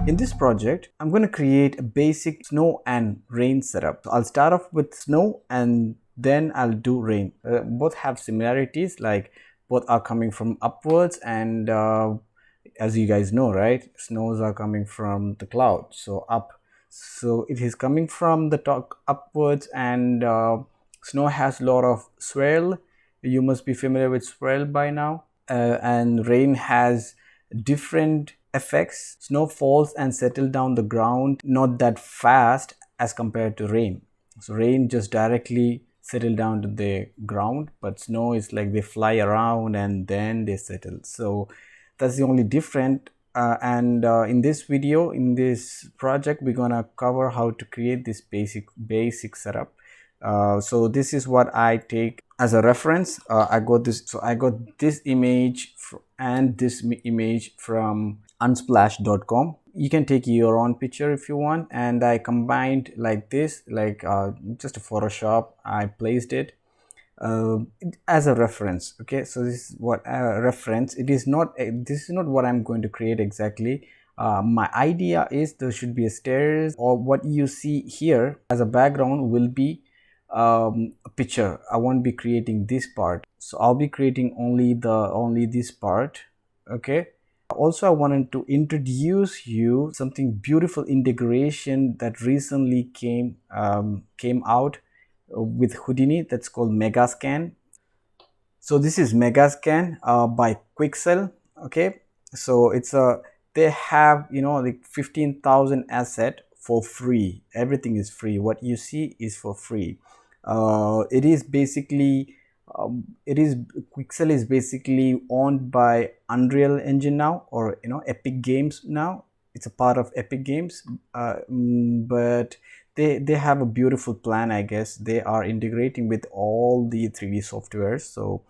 In this project, I'm going to create a basic snow and rain setup. So I'll start off with snow and then I'll do rain. Both have similarities, like both are coming from upwards, and as you guys know, right, snows are coming from the clouds, so up. So it is coming from the top upwards, and snow has a lot of swirl. You must be familiar with swirl by now. And rain has different effects. Snow falls and settle down the ground not that fast as compared to rain. So rain just directly settle down to the ground, but snow is like they fly around and then they settle. So that's the only different. And in this video, in this project, we're gonna cover how to create this basic setup. So this is what I take as a reference. I got this image and this image from unsplash.com. You can take your own picture if you want, and I combined like this, like just a Photoshop. I placed it as a reference. Okay, so this is what reference. It is not this is not what I'm going to create exactly. My idea is there should be a stairs, or what you see here as a background will be a picture. I won't be creating this part, so I'll be creating only this part. Okay, also I wanted to introduce you something beautiful integration that recently came out with Houdini, that's called Megascan. So this is Megascan by Quixel. Okay, so it's a they have, you know, like 15,000 asset for free. Everything is free. What you see is for free. It is basically Quixel is basically owned by Unreal Engine now, or you know, Epic Games now. It's a part of Epic Games, but they have a beautiful plan. I guess they are integrating with all the 3D softwares. So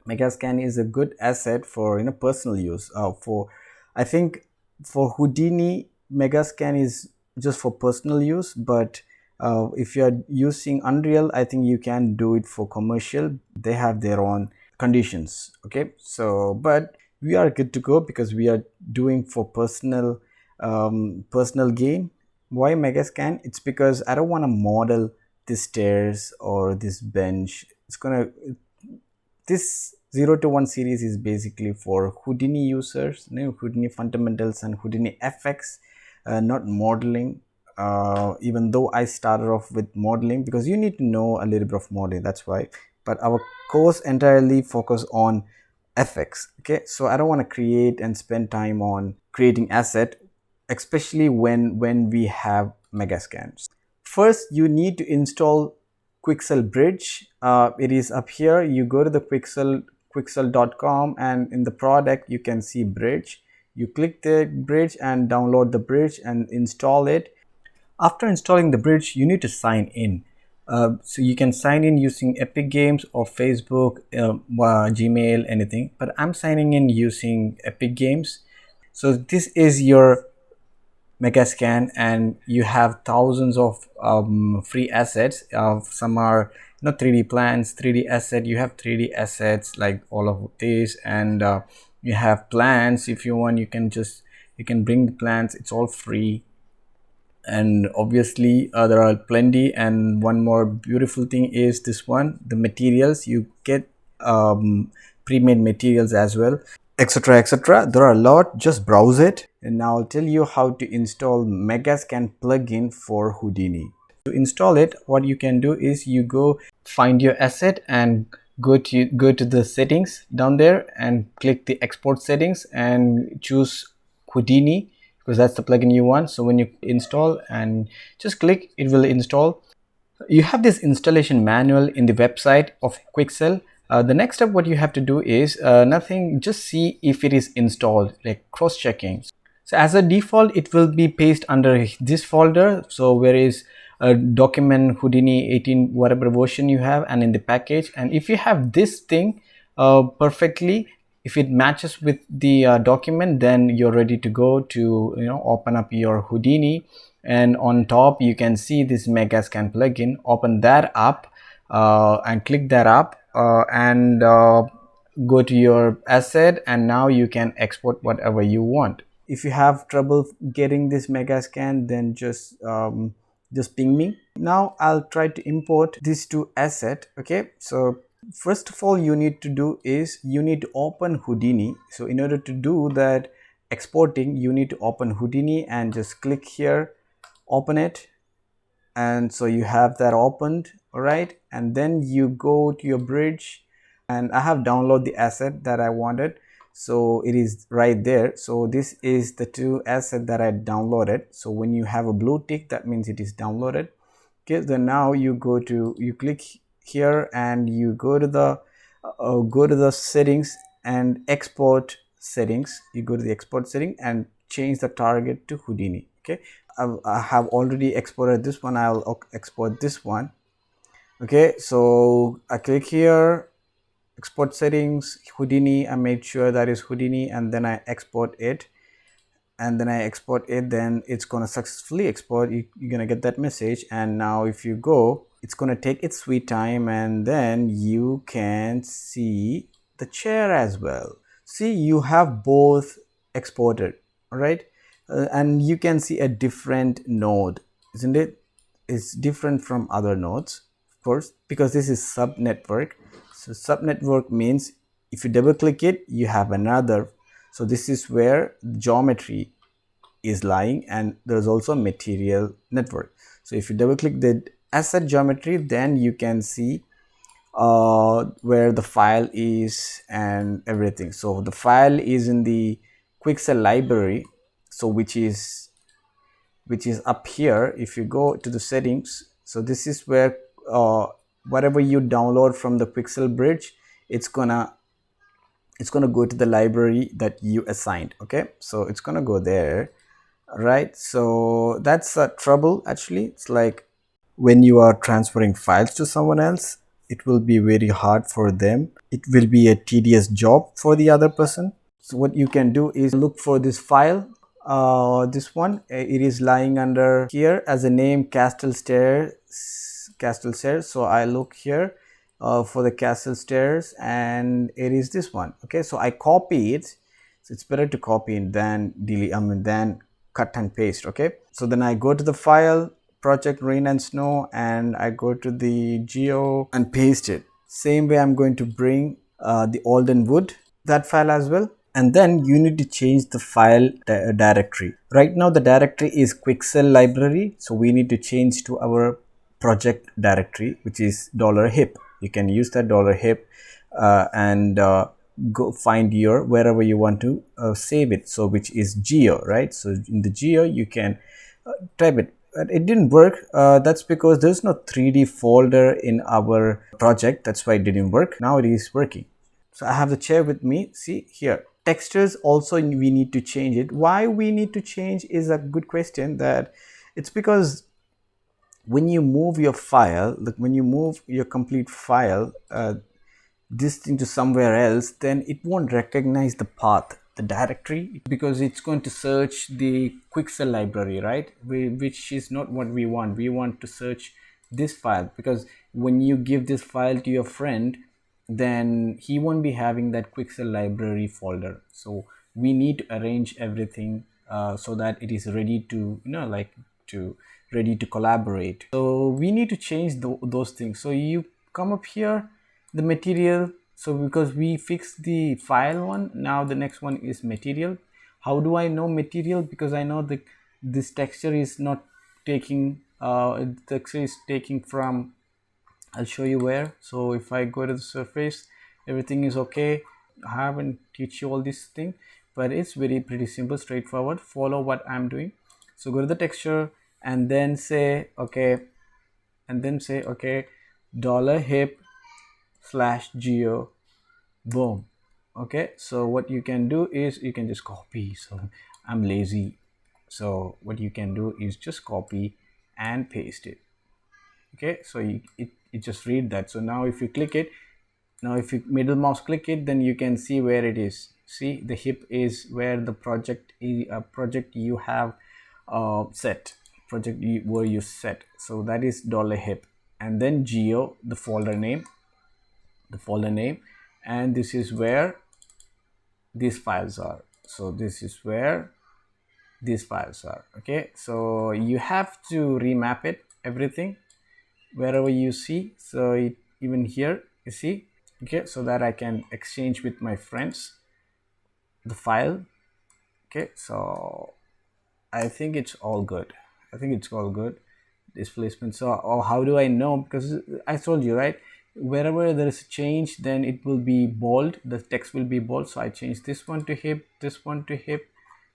Megascan is a good asset for, you know, personal use. For I think for Houdini, Megascan is just for personal use, but if you are using Unreal, I think you can do it for commercial. They have their own conditions. Okay, so but we are good to go because we are doing for personal gain. Why Megascan? It's because I don't want to model this stairs or this bench. This 0 to 1 series is basically for Houdini users, you know, Houdini fundamentals and Houdini FX, not modeling. Even though I started off with modeling, because you need to know a little bit of modeling, that's why. But our course entirely focus on FX. Okay, so I don't want to create and spend time on creating asset, especially when we have Megascans. First, you need to install Quixel Bridge. It is up here. You go to the quixel.com, and in the product you can see Bridge. You click the bridge and download the bridge and install it. After installing the bridge, you need to sign in. So you can sign in using Epic Games or Facebook, Gmail, anything. But I'm signing in using Epic Games. So this is your Megascan, and you have thousands of free assets. Some are, you know, 3D plans, 3D asset. You have 3D assets like all of this, and you have plans. If you want, you can bring the plans. It's all free. And obviously there are plenty. And one more beautiful thing is this one, the materials. You get pre-made materials as well, etc, etc. There are a lot. Just browse it, and now I'll tell you how to install Megascan plugin for Houdini. To install it, what you can do is you go find your asset and go to the settings down there and click the export settings and choose Houdini, because that's the plugin you want. So when you install and just click, it will install. You have this installation manual in the website of Quixel. The next step, what you have to do is nothing, just see if it is installed, like cross-checking. So as a default, it will be pasted under this folder. So where is a document Houdini 18, whatever version you have, and in the package. And if you have this thing perfectly, if it matches with the document, then you're ready to go to, you know, open up your Houdini. And on top you can see this Megascan plugin. Open that up and click that up and go to your asset, and now you can export whatever you want. If you have trouble getting this Megascan, then just ping me. Now I'll try to import these two assets. Okay, so first of all you need to do is you need to open Houdini. So in order to do that exporting, you need to open Houdini and just click here, open it, and so you have that opened. All right, and then you go to your bridge, and I have downloaded the asset that I wanted, so it is right there. So this is the two asset that I downloaded. So when you have a blue tick, that means it is downloaded. Okay, then now you click here and you go to the settings and export settings. You go to the export setting and change the target to Houdini. Okay, I have already exported this one. I'll export this one. Okay, so I click here, export settings, Houdini. I made sure that is Houdini, and then I export it, then it's gonna successfully export. You're gonna get that message, and now if you go, it's gonna take its sweet time, and then you can see the chair as well. See, you have both exported. All right, and you can see a different node, isn't it? It's different from other nodes, of course, because this is sub network. So sub network means if you double click it, you have another. So this is where geometry is lying, and there's also material network. So if you double click the asset geometry, then you can see where the file is and everything. So the file is in the Quixel library, so which is up here. If you go to the settings, so this is where whatever you download from the Quixel bridge, it's gonna go to the library that you assigned. Okay, so it's gonna go there, right? So that's a trouble actually. It's like when you are transferring files to someone else, it will be very hard for them. It will be a tedious job for the other person. So what you can do is look for this file, this one. It is lying under here as a name, Castle Stairs. So I look here for the Castle Stairs, and it is this one. Okay, so I copy it. So it's better to copy it than delete, than cut and paste. Okay, so then I go to the file, project Rain and Snow, and I go to the geo and paste it. Same way I'm going to bring the Olden Wood, that file as well. And then you need to change the file directory. Right now the directory is Quixel library, so we need to change to our project directory, which is $hip. You can use that $hip and go find your wherever you want to save it, so which is geo, right? So in the geo you can type it. But it didn't work. That's because there's no 3D folder in our project. That's why it didn't work. Now it is working. So I have the chair with me. See here, textures also we need to change it. Why we need to change is a good question. That it's because when you move your file, like when you move your complete file, this thing to somewhere else, then it won't recognize the path, the directory, because it's going to search the Quixel library, right? Which is not what we want. We want to search this file, because when you give this file to your friend, then he won't be having that Quixel library folder. So we need to arrange everything so that it is ready to, ready to collaborate. So we need to change those things. So you come up here, the material. So because we fixed the file one, now the next one is material. How do I know material? Because I know that this texture is not taking texture is taking from, I'll show you where. So if I go to the surface, everything is okay. I haven't teach you all this thing, but it's pretty simple, straightforward. Follow what I'm doing. So go to the texture and then say okay, $hip / geo, boom. Okay, so what you can do is you can just copy. So I'm lazy, so what you can do is just copy and paste it. Okay, so it just read that. So now if you click it, now if you middle mouse click it, then you can see where it is. See, the hip is where the project is, project you have set, where you set. So that is $hip, and then geo, the folder name, and this is where these files are. So this is where these files are. Okay, so you have to remap it everything wherever you see. So even here you see. Okay, so that I can exchange with my friends the file. Okay, so I think it's all good. I think it's all good. Displacement. So how do I know? Because I told you, right, wherever there is a change, then it will be bold, the text will be bold. So I change this one to hip, this one to hip,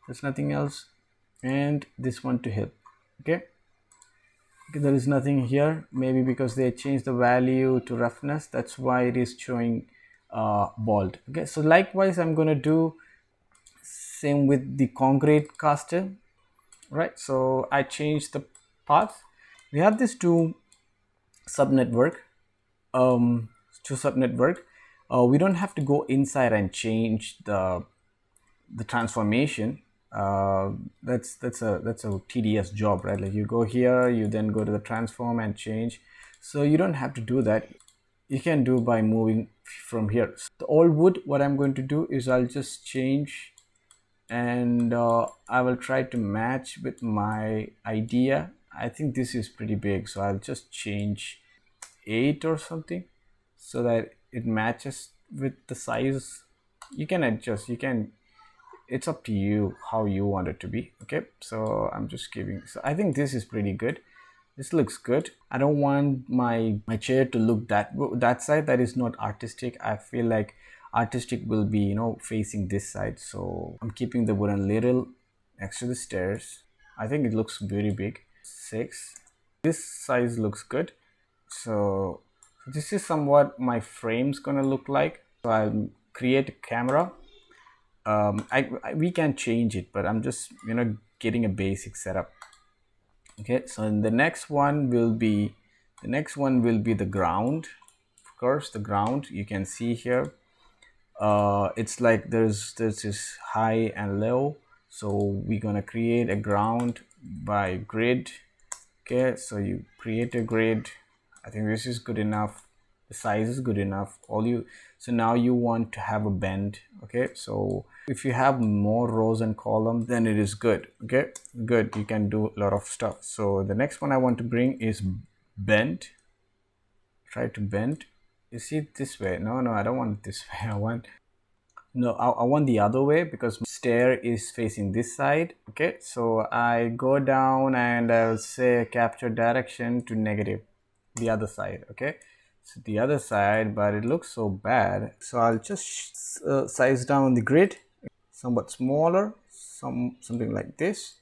there's nothing else, and this one to hip. Okay, there is nothing here, maybe because they changed the value to roughness, that's why it is showing bold. Okay, so likewise I'm going to do same with the concrete caster, right? So I changed the path. We have this two subnetwork, to subnetwork. We don't have to go inside and change the transformation. That's a tedious job, right? Like you go here, you then go to the transform and change. So you don't have to do that. You can do by moving from here. So the old wood, what I'm going to do is I'll just change, and I will try to match with my idea. I think this is pretty big, so I'll just change 8 or something so that it matches with the size. You can adjust, you can, it's up to you how you want it to be. Okay, so I'm just giving, so I think this is pretty good. This looks good. I don't want my chair to look that side. That is not artistic. I feel like artistic will be, you know, facing this side. So I'm keeping the wooden little next to the stairs. I think it looks very big. 6. This size looks good. So this is somewhat my frame's gonna look like. So I'll create a camera. We can change it, but I'm just, you know, getting a basic setup. Okay, so the next one will be the ground. Of course, the ground, you can see here, it's like there's this high and low. So we're gonna create a ground by grid. Okay, so you create a grid. I think this is good enough, the size is good enough. So now you want to have a bend. Okay, so if you have more rows and columns, then it is good. Okay, good, you can do a lot of stuff. So the next one I want to bring is bend. Try to bend. You see it this way. No, I don't want it this way. I want the other way, because stair is facing this side. Okay, so I go down and I'll say capture direction to negative, the other side. Okay, so the other side, but it looks so bad, so I'll just size down the grid somewhat smaller, something like this.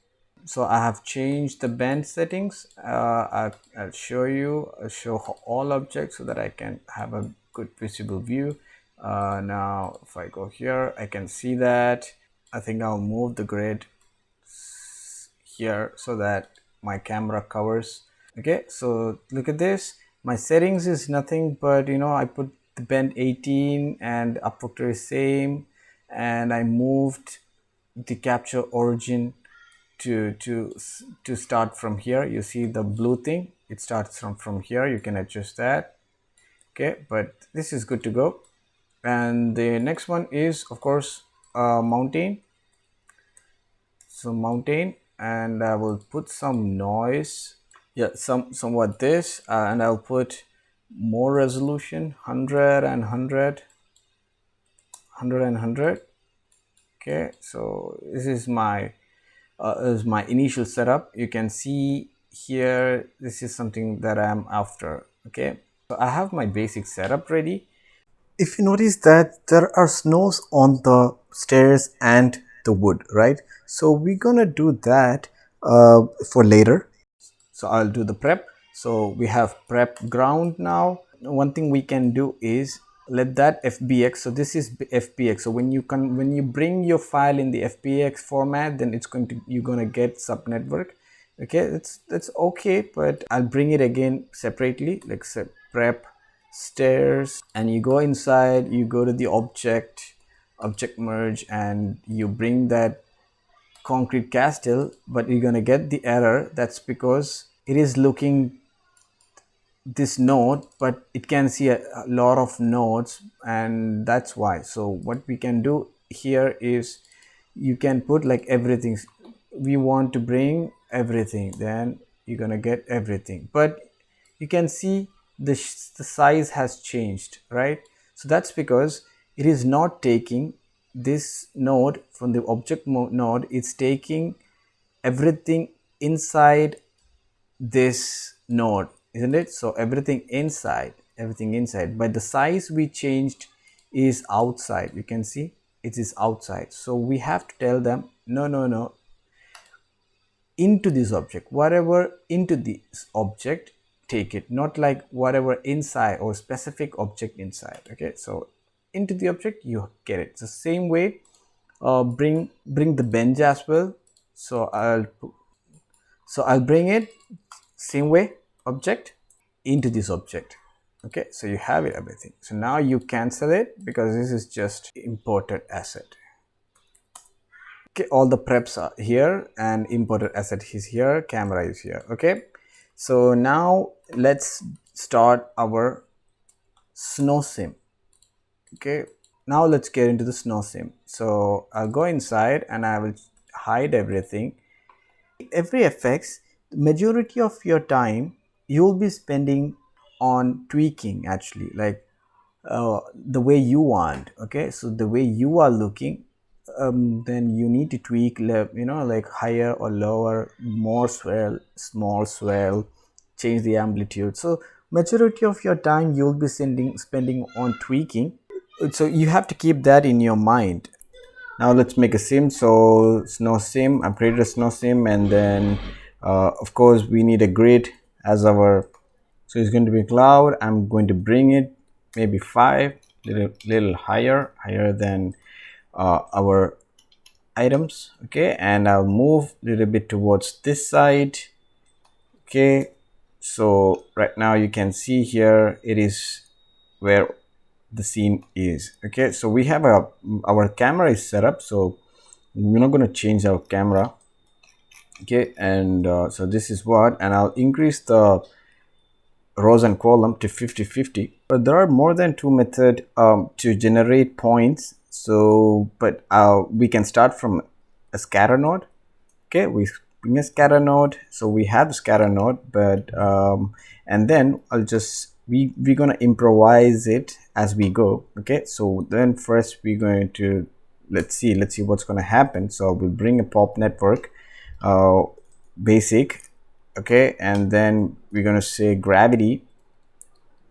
So I have changed the bend settings. I'll show all objects so that I can have a good visible view. Now if I go here, I can see that. I think I'll move the grid here so that my camera covers. Okay, so look at this. My settings is nothing but, you know, I put the bend 18 and up vector is same, and I moved the capture origin to start from here. You see the blue thing, it starts from here. You can adjust that. Okay, but this is good to go. And the next one is, of course, mountain. So mountain, and I will put some noise. Yeah, somewhat this, and I'll put more resolution, 100 and 100, 100 and 100. Okay, so this is my initial setup. You can see here, this is something that I'm after. Okay, so I have my basic setup ready. If you notice that there are snows on the stairs and the wood, right? So we're gonna do that for later. So I'll do the prep. So we have prep ground now. One thing we can do is let that FBX. So this is FBX. So when you bring your file in the FBX format, then you're gonna get subnetwork. Okay, that's okay, but I'll bring it again separately, like prep stairs, and you go inside, you go to the object merge, and you bring that concrete castle, but you're gonna get the error. That's because it is looking this node, but it can see a lot of nodes, and that's why. So what we can do here is you can put like everything we want to bring everything, then you're gonna get everything. But you can see the size has changed, right? So that's because it is not taking this node from the object node. It's taking everything inside this node, isn't it? So everything inside, but the size we changed is outside. You can see it is outside. So we have to tell them, no, no, no, into this object, whatever into this object, take it, not like whatever inside or specific object inside. Okay, so into the object you get it. It's the same way. Bring the bench as well. So I'll bring it same way, object into this object. Okay, so you have it, everything. So now you cancel it because this is just imported asset. Okay, all the preps are here and imported asset is here, camera is here. Okay, so now let's start our SnowSim. Okay, now let's get into the SnowSim. So I'll go inside and I will hide everything. Every effects, the majority of your time you'll be spending on tweaking, actually, like the way you want. Okay, so the way you are looking, then you need to tweak, like higher or lower, more swell, small swell, change the amplitude. So majority of your time you'll be spending on tweaking, so you have to keep that in your mind. Now let's make a sim. So SnowSim, I've created a SnowSim, and then of course we need a grid as our, so it's going to be cloud. I'm going to bring it maybe 5, little higher than our items. Okay, and I'll move a little bit towards this side. Okay, so right now you can see here it is where the scene is. Okay, so we have our camera is set up, so we're not going to change our camera. Okay, and so this is what, and I'll increase the rows and column to 50-50. But there are more than 2 methods to generate points. So but we can start from a scatter node. Okay, we bring a scatter node, so we have the scatter node, but and then I'll just we're gonna improvise it as we go. Okay, so then first we're going to let's see what's gonna happen. So we'll bring a pop network basic. Okay, and then we're gonna say gravity,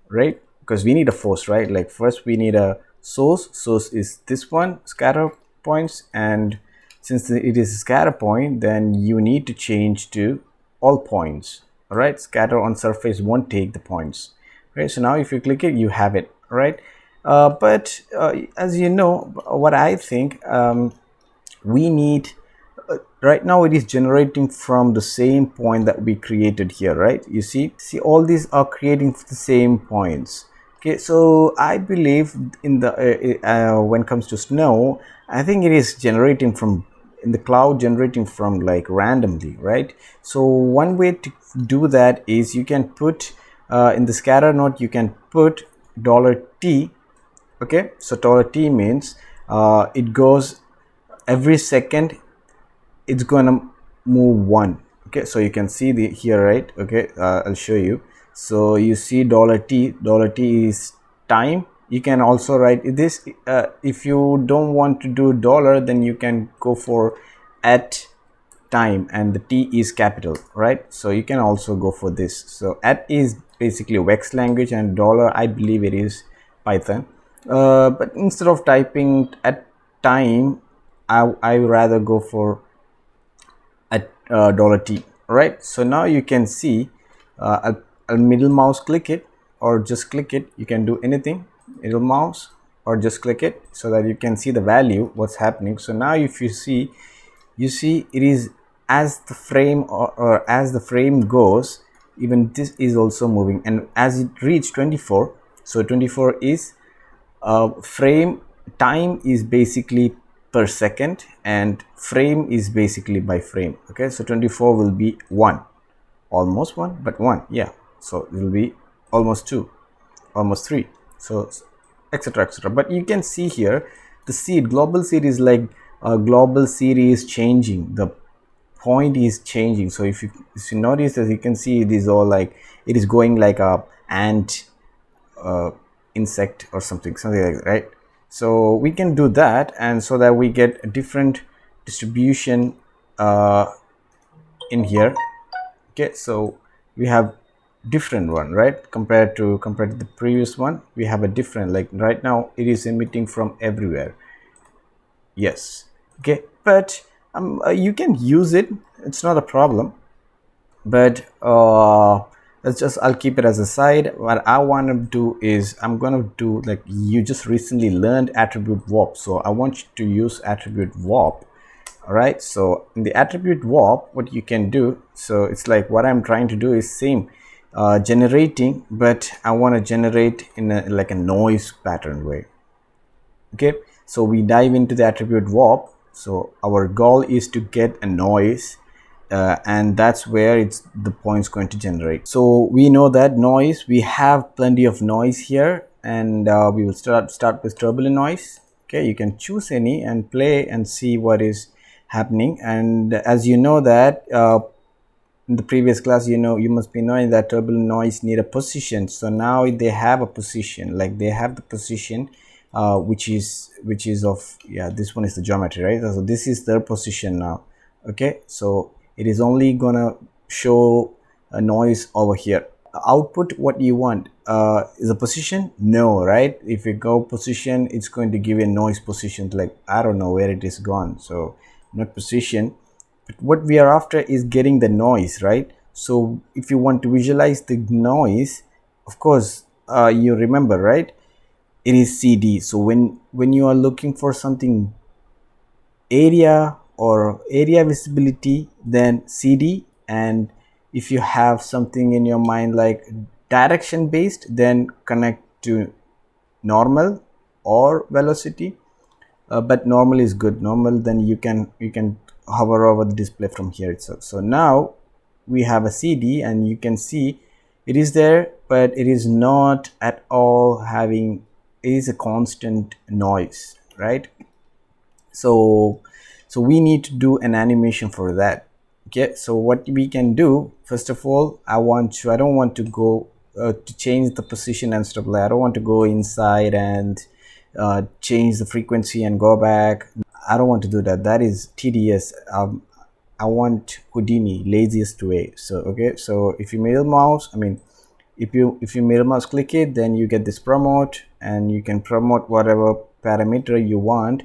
right? Because we need a force, right? Like first we need a source is this one, scatter points, and since it is a scatter point, then you need to change to all points. All right, scatter on surface won't take the points. Right, so now if you click it, you have it, right? But as you know, what I think, we need right now it is generating from the same point that we created here, right? You see all these are creating the same points. Okay, so I believe in the when it comes to snow, I think it is generating from in the cloud, generating from like randomly, right? So one way to do that is you can put in the scatter node, you can put $T. Okay, so $T means it goes every second, it's gonna move 1. Okay, so you can see the here, right? Okay, I'll show you. So you see $T is time. You can also write this if you don't want to do dollar, then you can go for at time, and the T is capital, right? So you can also go for this. So at is basically Vex language, and dollar, I believe it is Python. But instead of typing at time, I rather go for at $T, right? So now you can see I'll middle mouse click it, or just click it. You can do anything, middle mouse or just click it, so that you can see the value, what's happening. So now if you see it is as the frame or as the frame goes, even this is also moving, and as it reach 24, so 24 is frame, time is basically per second, and frame is basically by frame. Okay, so 24 will be 1, almost 1, but 1, yeah, so it will be almost 2, almost 3, so etc etc. But you can see here the seed, global seed is like global seed is changing, the point is changing. So if you notice, as you can see, it is all like it is going like a ant insect or something like that, right? So we can do that, and so that we get a different distribution in here. Okay, so we have different one, right? Compared to the previous one, we have a different, like right now it is emitting from everywhere. Yes. Okay, but you can use it, it's not a problem, but let's just, I'll keep it as a side. What I want to do is I'm going to do, like, you just recently learned attribute warp, so I want you to use attribute warp. All right, so in the attribute warp, what you can do, so it's like what I'm trying to do is same generating, but I want to generate in a like a noise pattern way. Okay, so we dive into the attribute warp. So our goal is to get a noise, and that's where it's the point's going to generate. So we know that noise, we have plenty of noise here, and we will start with turbulent noise. Okay, you can choose any and play and see what is happening. And as you know that in the previous class, you know, you must be knowing that turbulent noise need a position. So now they have a position, like they have the position which is of, yeah, this one is the geometry, right? So this is their position now. Okay, so it is only gonna show a noise over here. Output, what you want is a position? No, right? If you go position, it's going to give you a noise position, like I don't know where it is gone, so not position. But what we are after is getting the noise, right? So if you want to visualize the noise, of course, you remember, right? It is CD. So when you are looking for something area or area visibility, then CD. And if you have something in your mind like direction based, then connect to normal or velocity. But normal is good. Normal, then you can hover over the display from here itself. So now we have a CD, and you can see it is there, but it is not at all having, it is a constant noise, right? So we need to do an animation for that. Okay, so what we can do, first of all, I don't want to go to change the position and stuff like that. I don't want to go inside and change the frequency and go back. I don't want to do that. That is tedious. I want Houdini, laziest way. So okay, so if you middle mouse, I mean, if you middle mouse click it, then you get this promote, and you can promote whatever parameter you want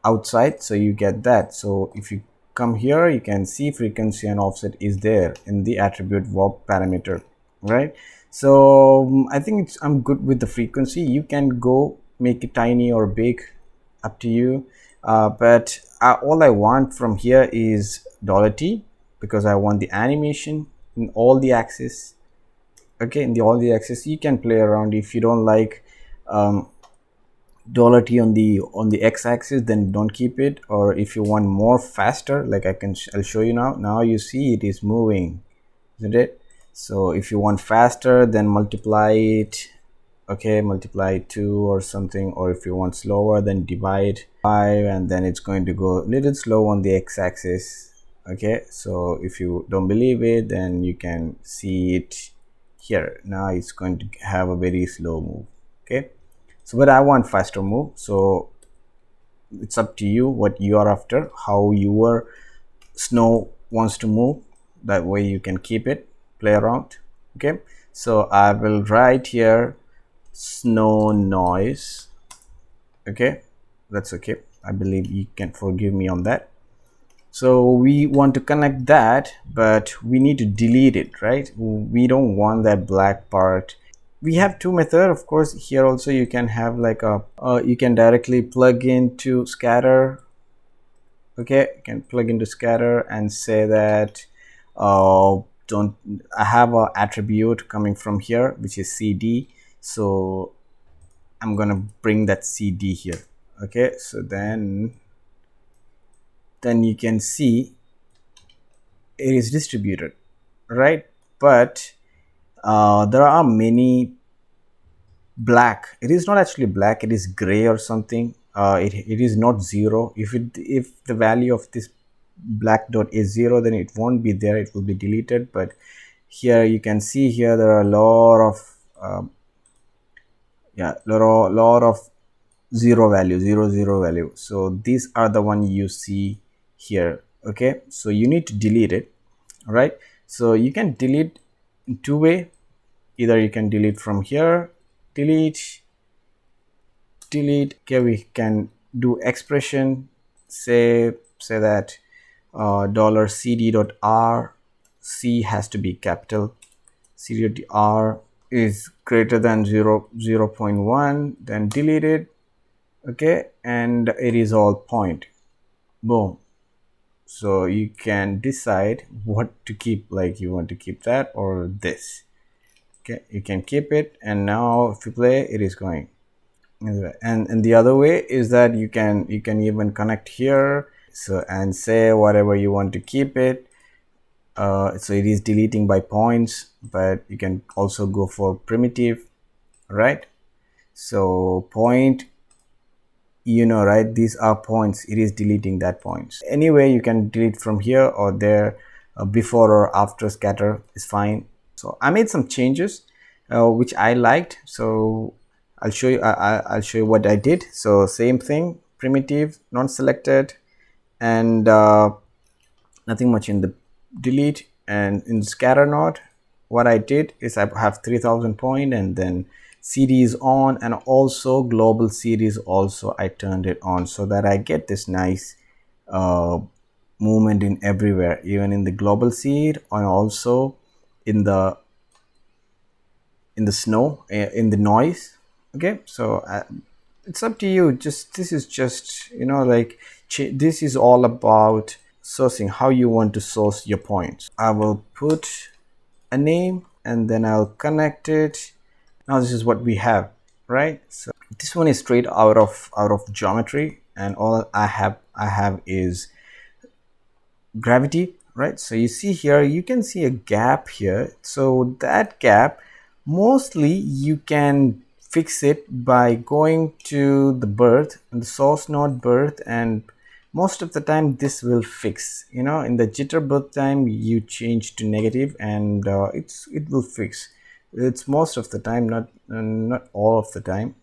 outside, so you get that. So if you come here, you can see frequency and offset is there in the attribute warp parameter, right? So I think I'm good with the frequency. You can go make it tiny or big, up to you. But all I want from here is $T, because I want the animation in all the axes. Okay, in the all the axes, you can play around. If you don't like $T on the x-axis, then don't keep it. Or if you want more faster, like I'll show you now you see it is moving, isn't it? So if you want faster, then multiply it. Okay, multiply 2 or something. Or if you want slower, then divide 5, and then it's going to go a little slow on the x-axis. Okay, so if you don't believe it, then you can see it here. Now it's going to have a very slow move. Okay, so but I want faster move, so it's up to you what you are after, how your snow wants to move. That way you can keep it, play around. Okay, so I will write here snow noise. Okay, that's okay. I believe you can forgive me on that. So we want to connect that, but we need to delete it, right? We don't want that black part. We have two methods, of course. Here also you can have like a you can directly plug into scatter. Okay, you can plug into scatter and say that don't, I have a attribute coming from here, which is CD. So I'm gonna bring that CD here. Okay, so then you can see it is distributed, right? But there are many black. It is not actually black, it is gray or something. It is not zero. If the value of this black dot is 0, then it won't be there, it will be deleted. But here you can see here there are a lot of lot of zero value, zero value. So these are the one you see here. Okay, so you need to delete it. All right, so you can delete in two way. Either you can delete from here, delete. Okay, we can do expression, say that dollar $cd.r, c has to be capital, cd.r is greater than 0.1, then delete it. Okay, and it is all point. Boom. So you can decide what to keep, like you want to keep that or this. Okay, you can keep it, and now if you play, it is going. And the other way is that you can even connect here, so and say whatever you want to keep it. So it is deleting by points, but you can also go for primitive, right? So point, you know, right, these are points, it is deleting that points. Anyway, you can delete from here or there, before or after scatter is fine. So I made some changes which I liked, so I'll show you. I'll show you what I did. So same thing, primitive, non-selected, and nothing much in the delete. And in scatter node, what I did is I have 3000 point, and then CD is on, and also global series also I turned it on, so that I get this nice movement in everywhere, even in the global seed, and also in the snow, in the noise. Okay, so it's up to you. Just this is just, you know, like this is all about sourcing, how you want to source your points. I will put a name and then I'll connect it. Now this is what we have, right? So this one is straight out of geometry, and all I have is gravity, right? So you see here, you can see a gap here. So that gap, mostly you can fix it by going to the birth and the source node birth, and most of the time this will fix, you know, in the jitter birth time you change to negative, and it will fix. It's most of the time, not all of the time,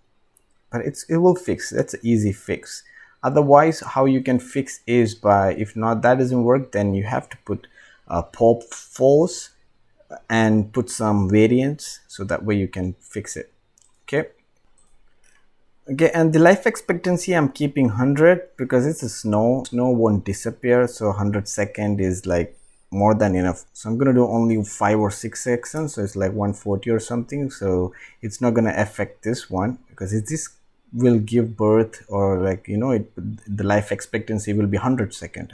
but it will fix. That's an easy fix. Otherwise, how you can fix is by, if not that doesn't work, then you have to put pop false and put some variance, so that way you can fix it. Okay, and the life expectancy I'm keeping 100 because it's a snow won't disappear, so 100 second is like more than enough. So I'm gonna do only 5 or 6 seconds, so it's like 140 or something, so it's not gonna affect this one, because this will give birth, or like, you know, the life expectancy will be 100 second,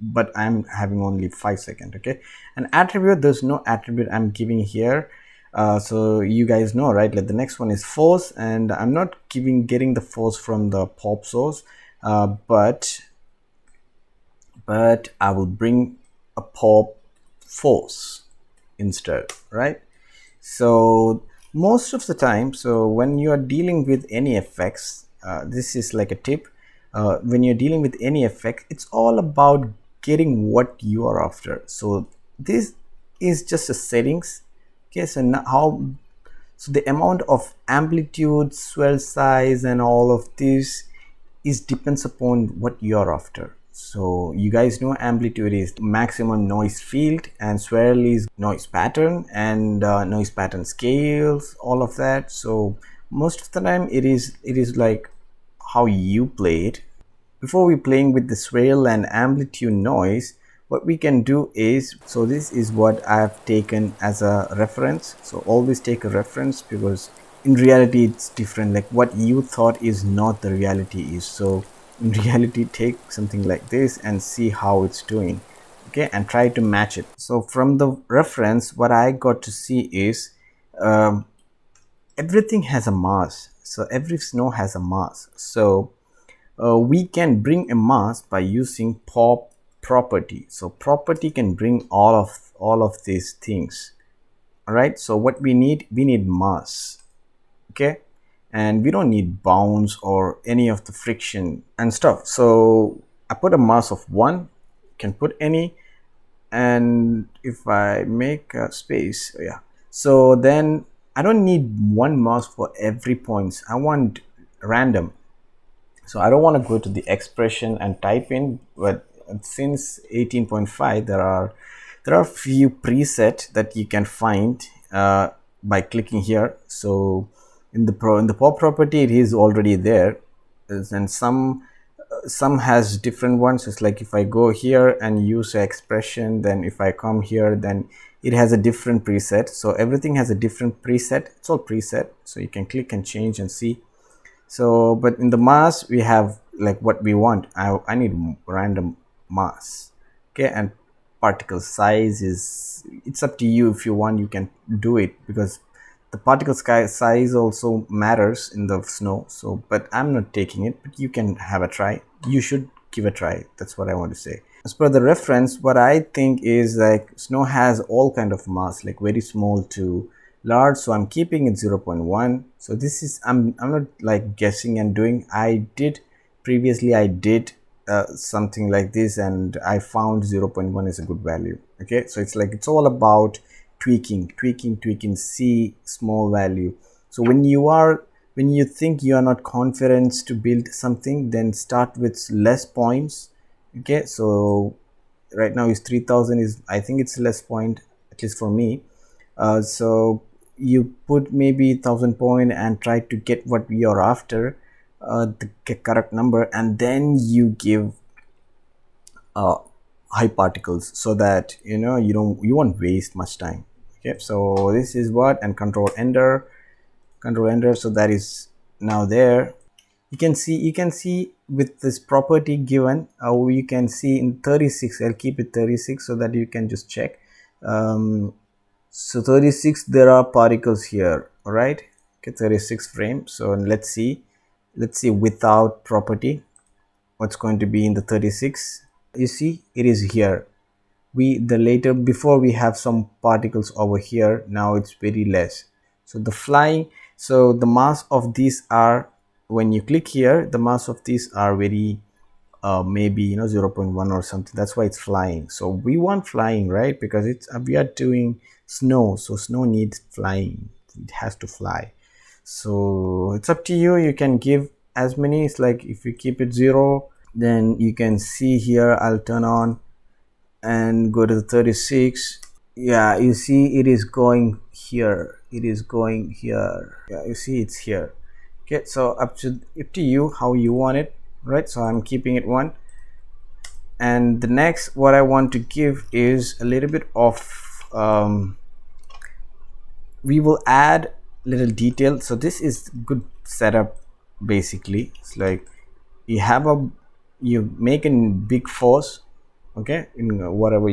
but I'm having only 5 seconds. Okay, and attribute, there's no attribute I'm giving here. So you guys know, right, like the next one is force, and I'm not getting the force from the pop source, but I will bring a pop force instead, right? So most of the time, so when you are dealing with any effects, this is like a tip, when you're dealing with any effect, it's all about getting what you are after. So this is just a settings. Okay, so now so the amount of amplitude, swell size, and all of this is depends upon what you're after. So you guys know amplitude is maximum noise field, and swirl is noise pattern, and noise pattern scales, all of that. So most of the time it is like how you play it. Before we playing with the swirl and amplitude noise, what we can do is, so this is what I've taken as a reference. So always take a reference, because in reality it's different, like what you thought is not the reality is. So in reality, take something like this and see how it's doing. Okay, and try to match it. So from the reference, what I got to see is everything has a mass. So every snow has a mass. So we can bring a mass by using pop property. So property can bring all of these things. All right, so what we need mass. Okay, and we don't need bounce or any of the friction and stuff. So I put a mass of 1. can put any. And if I make a space, yeah, so then I don't need one mask for every points. I want random. So I don't want to go to the expression and type in, but since 18.5 there are few preset that you can find by clicking here. So in the pop property it is already there, and some has different ones. It's like if I go here and use an expression, then if I come here, then it has a different preset. So everything has a different preset. It's all preset, so you can click and change and see. So but in the mass we have like what we want. I need random mass, okay. And particle size is, it's up to you. If you want, you can do it, because the particle size also matters in the snow. So but I'm not taking it, but you can have a try. You should give a try. That's what I want to say. As per the reference, what I think is like snow has all kind of mass, like very small to large, so I'm keeping it 0.1. so this is, I'm not like guessing and doing. I did previously, I did something like this, and I found 0.1 is a good value. Okay, so it's like, it's all about tweaking, see small value. So when you think you are not confident to build something, then start with less points. Okay, so right now is 3000 is, I think it's less point, at least for me. So you put maybe 1000 point and try to get what we are after, the correct number, and then you give high particles, so that you won't waste much time. Okay, so this is what, and control enter, so that is now there. You can see with this property given, you can see in 36, I'll keep it 36 so that you can just check. So 36, there are particles here, all right. Okay, 36 frame. So let's see without property what's going to be in the 36. You see it is here. Before we have some particles over here, now it's very less. So the flying, so the mass of these are, when you click here, the mass of these are very maybe 0.1 or something. That's why it's flying. So we want flying, right? Because it's we are doing snow, so snow needs flying. It has to fly. So it's up to you. You can give as many. It's like if you keep it 0, then you can see here, I'll turn on and go to the 36. Yeah, you see it is going here, yeah, you see it's here. Okay, so up to you how you want it, right? So I'm keeping it 1. And the next, what I want to give is a little bit of we will add little detail. So this is good setup. Basically it's like you make a big force, okay, in whatever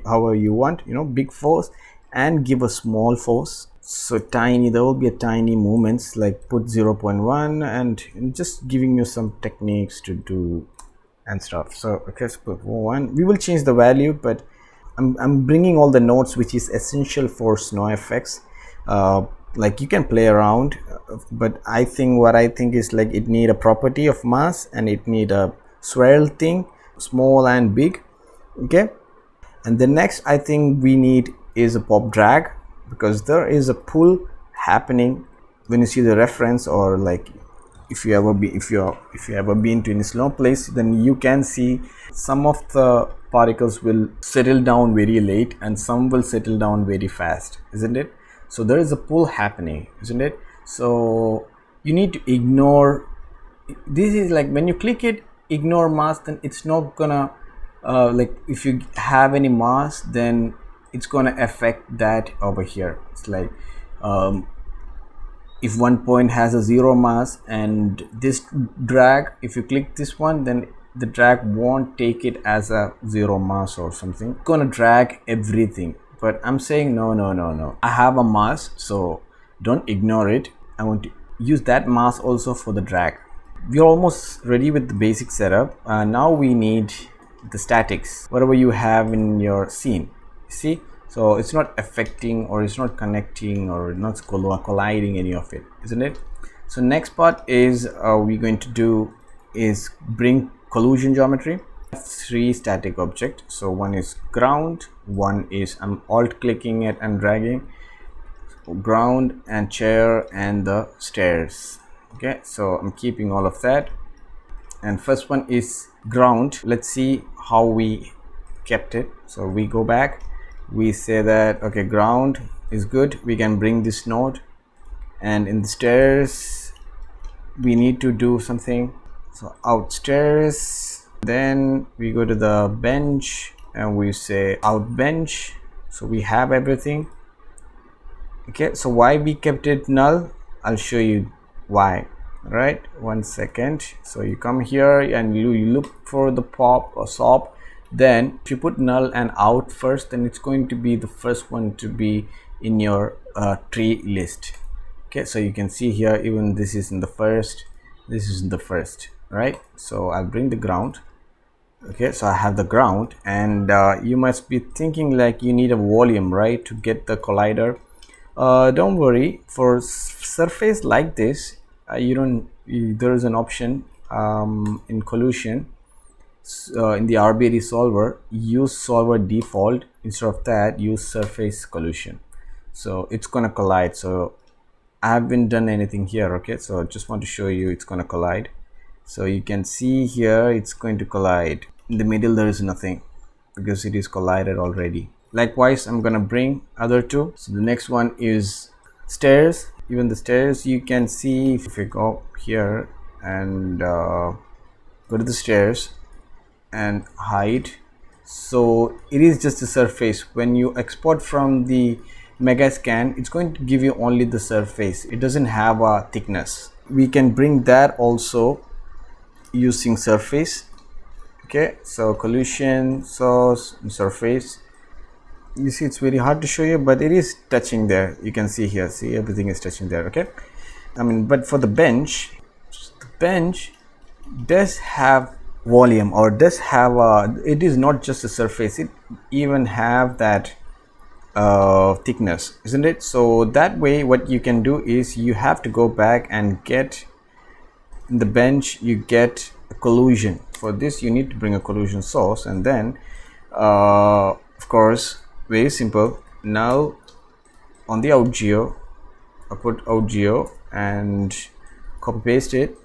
however you want, big force, and give a small force. So tiny, there will be a tiny movements, like put 0.1 and just giving you some techniques to do and stuff. So okay, so put 1. We will change the value, but I'm bringing all the nodes which is essential for snow effects. Like you can play around, but what I think is like it need a property of mass, and it need a swirl thing, small and big. Okay, and the next I think we need is a pop drag, because there is a pull happening when you see the reference, or like if you ever been to any snow place, then you can see some of the particles will settle down very late and some will settle down very fast, isn't it? So there is a pull happening, isn't it? So you need to ignore, this is like when you click it, ignore mass, then it's not gonna like if you have any mass, then it's gonna affect that over here. It's like if one point has a 0 mass, and this drag, if you click this one, then the drag won't take it as a 0 mass or something. It's gonna drag everything. But I'm saying no, I have a mass, so don't ignore it. I want to use that mass also for the drag. We're almost ready with the basic setup. Now we need the statics, whatever you have in your scene. See, so it's not affecting, or it's not connecting, or not colliding any of it, isn't it? So next part is we're going to do is bring collision geometry. three static object. So one is ground, one is I'm alt clicking it and dragging, ground and chair and the stairs. Okay, so I'm keeping all of that, and first one is ground. Let's see how we kept it. So we go back, we say that okay, ground is good, we can bring this node, and in the stairs we need to do something. So out stairs, then we go to the bench and we say out bench. So we have everything. Okay, so why we kept it null, I'll show you why. Right, 1 second. So you come here and you look for the pop or SOP. Then if you put null and out first, then it's going to be the first one to be in your tree list. Okay, so you can see here, even this is in the first, this is in the first, right? So I'll bring the ground. Okay, so I have the ground, and you must be thinking like you need a volume, right, to get the collider. Don't worry, for surface like this, there is an option in Collusion, in the RBD solver, use solver default. Instead of that, use surface collision, so it's gonna collide. So I haven't done anything here. Okay, so I just want to show you it's gonna collide. So you can see here it's going to collide. In the middle there is nothing because it is collided already. Likewise, I'm gonna bring other two. So the next one is stairs. Even the stairs, you can see if we go here and go to the stairs and hide. So it is just a surface. When you export from the Megascan, it's going to give you only the surface. It doesn't have a thickness. We can bring that also using surface. Okay, so collision, source, surface. You see, it's very hard to show you, but it is touching there. You can see here, see, everything is touching there. Okay, I mean, but for the bench does have volume, or does have a, it is not just a surface, it even have that thickness, isn't it? So that way what you can do is you have to go back and get in the bench, you get a collision. For this you need to bring a collision source, and then of course, very simple, now on the out geo I put out geo and copy paste it,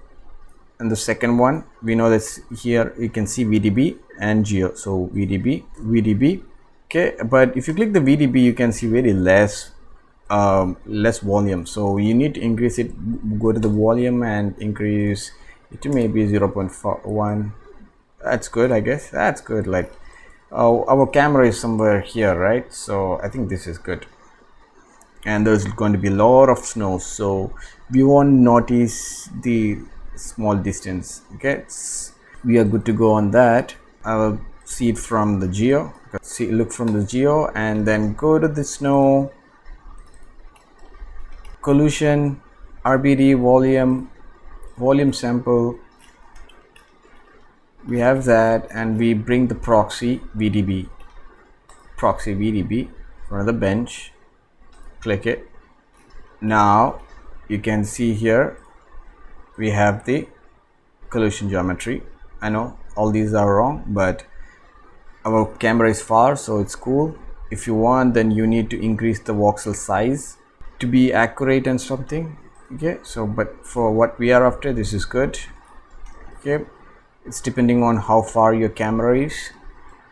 and the second one, we know that here you can see VDB and geo, so VDB. Okay, but if you click the VDB, you can see very less volume, so you need to increase it. Go to the volume and increase it to maybe 0.1. That's good, I guess. That's good. Like our camera is somewhere here, right? So I think this is good, and there's going to be a lot of snow, so we won't notice the small distance. Okay, we are good to go on that. I will see it from the geo. Look from the geo and then go to the snow, collision, RBD, volume sample. We have that, and we bring the proxy VDB from the bench. Click it. Now you can see here we have the collision geometry. I know all these are wrong, but our camera is far, so it's cool. If you want, then you need to increase the voxel size to be accurate and something. Okay, so but for what we are after, this is good. Okay, it's depending on how far your camera is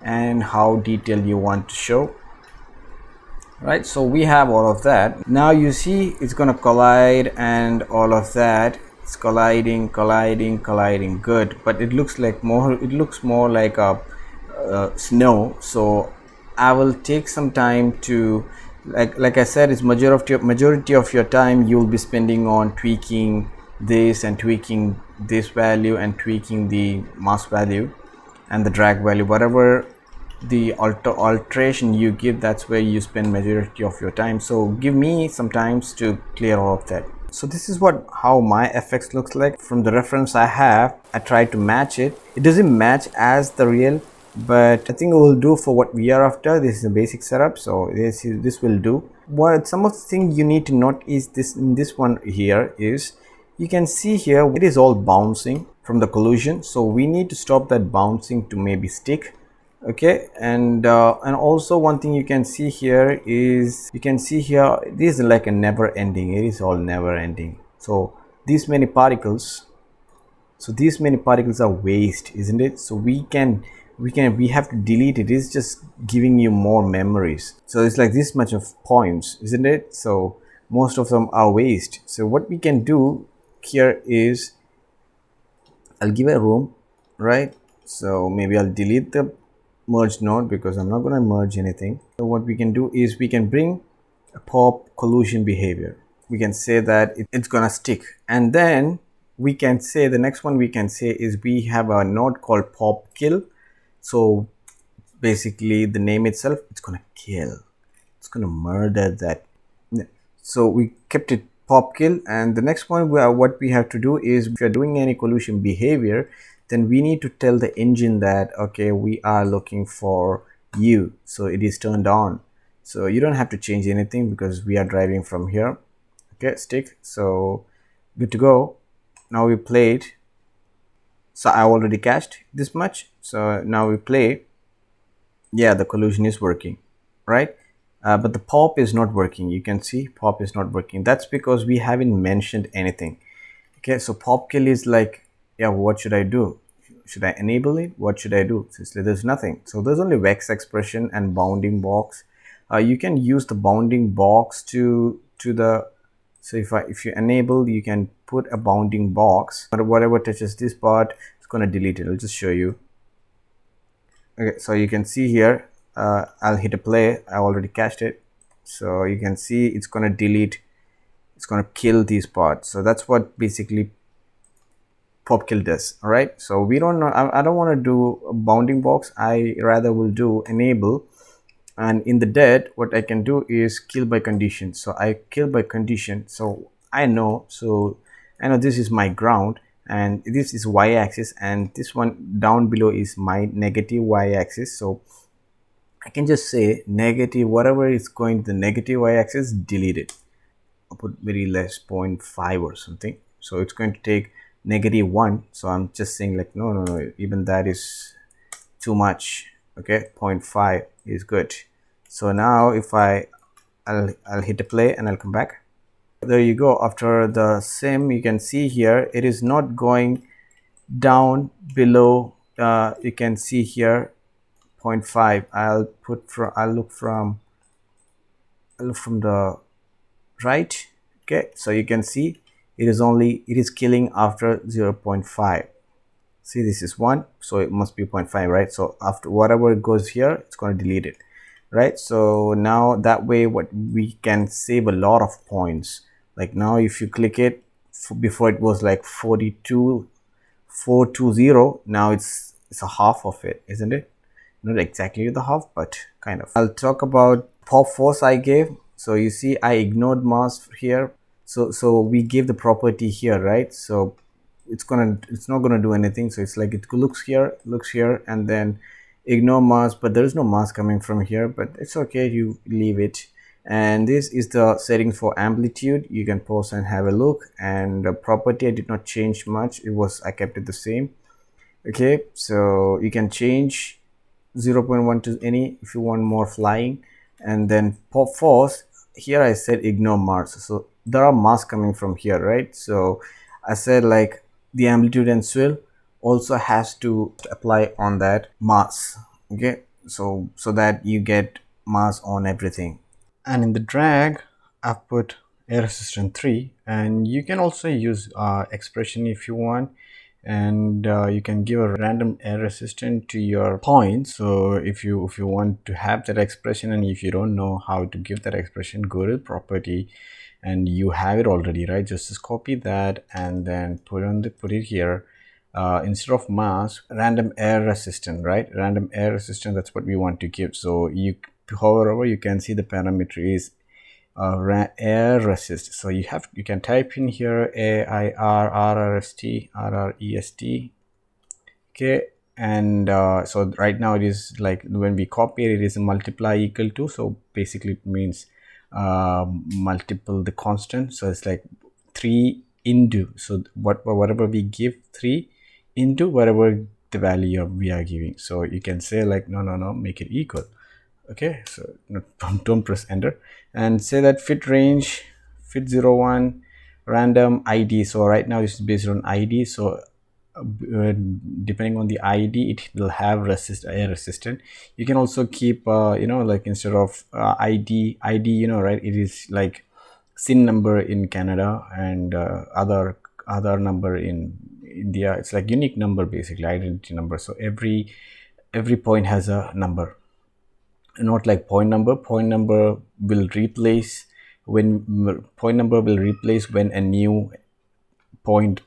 and how detailed you want to show, right? So we have all of that. Now you see it's gonna collide and all of that. It's colliding, good, but it looks more like a snow. So I will take some time to, like I said, it's majority of your time you'll be spending on tweaking this and tweaking this value and tweaking the mass value and the drag value. Whatever the alteration you give, that's where you spend majority of your time. So give me some times to clear all of that. So this is how my FX looks like. From the reference I have, I tried to match it. It doesn't match as the real, but I think it will do for what we are after. This is a basic setup, so this will do. What some of the things you need to note is this in this one here is you can see here it is all bouncing from the collision, so we need to stop that bouncing to maybe stick. Okay, and also one thing you can see here is, you can see here this is like a never ending, it is all never ending. So these many particles, are waste, isn't it? So we have to delete it. It's just giving you more memories. So it's like this much of points, isn't it? So most of them are waste. So what we can do here is, I'll give a room, right? So maybe I'll delete the merge node because I'm not going to merge anything. So what we can do is we can bring a pop collision behavior. We can say that it's going to stick, and then we can say the next one we can say is we have a node called pop kill. So basically the name itself, it's going to kill, it's going to murder that. So we kept it pop kill, and the next one what we have to do is, if you're doing any collision behavior, then we need to tell the engine that okay, we are looking for you, so it is turned on. So you don't have to change anything because we are driving from here. Okay, stick. So good to go. Now we played. So I already cached this much, so now we play. Yeah, the collision is working, right? But the pop is not working. You can see pop is not working. That's because we haven't mentioned anything. Okay, so pop kill is like, yeah, what should I do? Should I enable it? What should I do? So there's nothing. So there's only vex expression and bounding box. You can use the bounding box to the, so if you enable, you can put a bounding box, but whatever touches this part, it's going to delete it. I'll just show you. Okay, so you can see here, I'll hit a play. I already cached it, so you can see it's going to delete, it's going to kill these parts. So that's what basically pop kill does. All right, so we don't know, I don't want to do a bounding box. I rather will do enable, and in the dead what I can do is kill by condition. So I kill by condition, so I know this is my ground, and this is y-axis, and this one down below is my negative y-axis. So I can just say negative, whatever is going to the negative y-axis, delete it. I'll put very less 0.5 or something. So it's going to take -1. So I'm just saying like no, even that is too much. Okay, 0.5 is good. So now if I'll hit a play and I'll come back. There you go. After the sim, you can see here it is not going down below. You can see here 0.5. I'll look from the right. Okay, so you can see it is killing after 0.5. See, this is 1, so it must be 0.5, right? So after whatever goes here, it's going to delete it, right? So now that way what we can save a lot of points. Like now if you click it, before it was like 420, now it's a half of it, isn't it? Not exactly the half, but kind of. I'll talk about pop force I gave. So you see I ignored mass here, so we gave the property here, right? So it's not gonna do anything. So it's like it looks here, and then ignore mass, but there is no mass coming from here, but it's okay, you leave it. And this is the settings for amplitude. You can pause and have a look. And the property, I did not change much. I kept it the same. Okay, so you can change 0.1 to any if you want more flying. And then pop force, here I said ignore mass. So there are mass coming from here, right? So I said like the amplitude and swell also has to apply on that mass. Okay, so that you get mass on everything. And in the drag, I've put air resistance 3, and you can also use expression if you want, and you can give a random air resistance to your point. So if you want to have that expression, and if you don't know how to give that expression, go to property, and you have it already, right? Just copy that and then put it here. Instead of mass, random air resistance, right? Random air resistance, that's what we want to give. So you hover over, you can see the parameter is air resist. So you can type in here AIR RREST. Okay, and so right now it is like when we copy it, it is a multiply equal to, so basically it means multiple the constant. So it's like 3 into, so whatever we give 3 into whatever the value we are giving. So you can say like no, make it equal. Okay, so don't press enter, and say that fit range, fit 01 random ID. So right now this is based on ID, so depending on the ID it will have air resistant. You can also keep like instead of ID, right, it is like SIN number in Canada and other number in India. It's like unique number, basically identity number. So every point has a number, not like point number. Point number will replace when a new point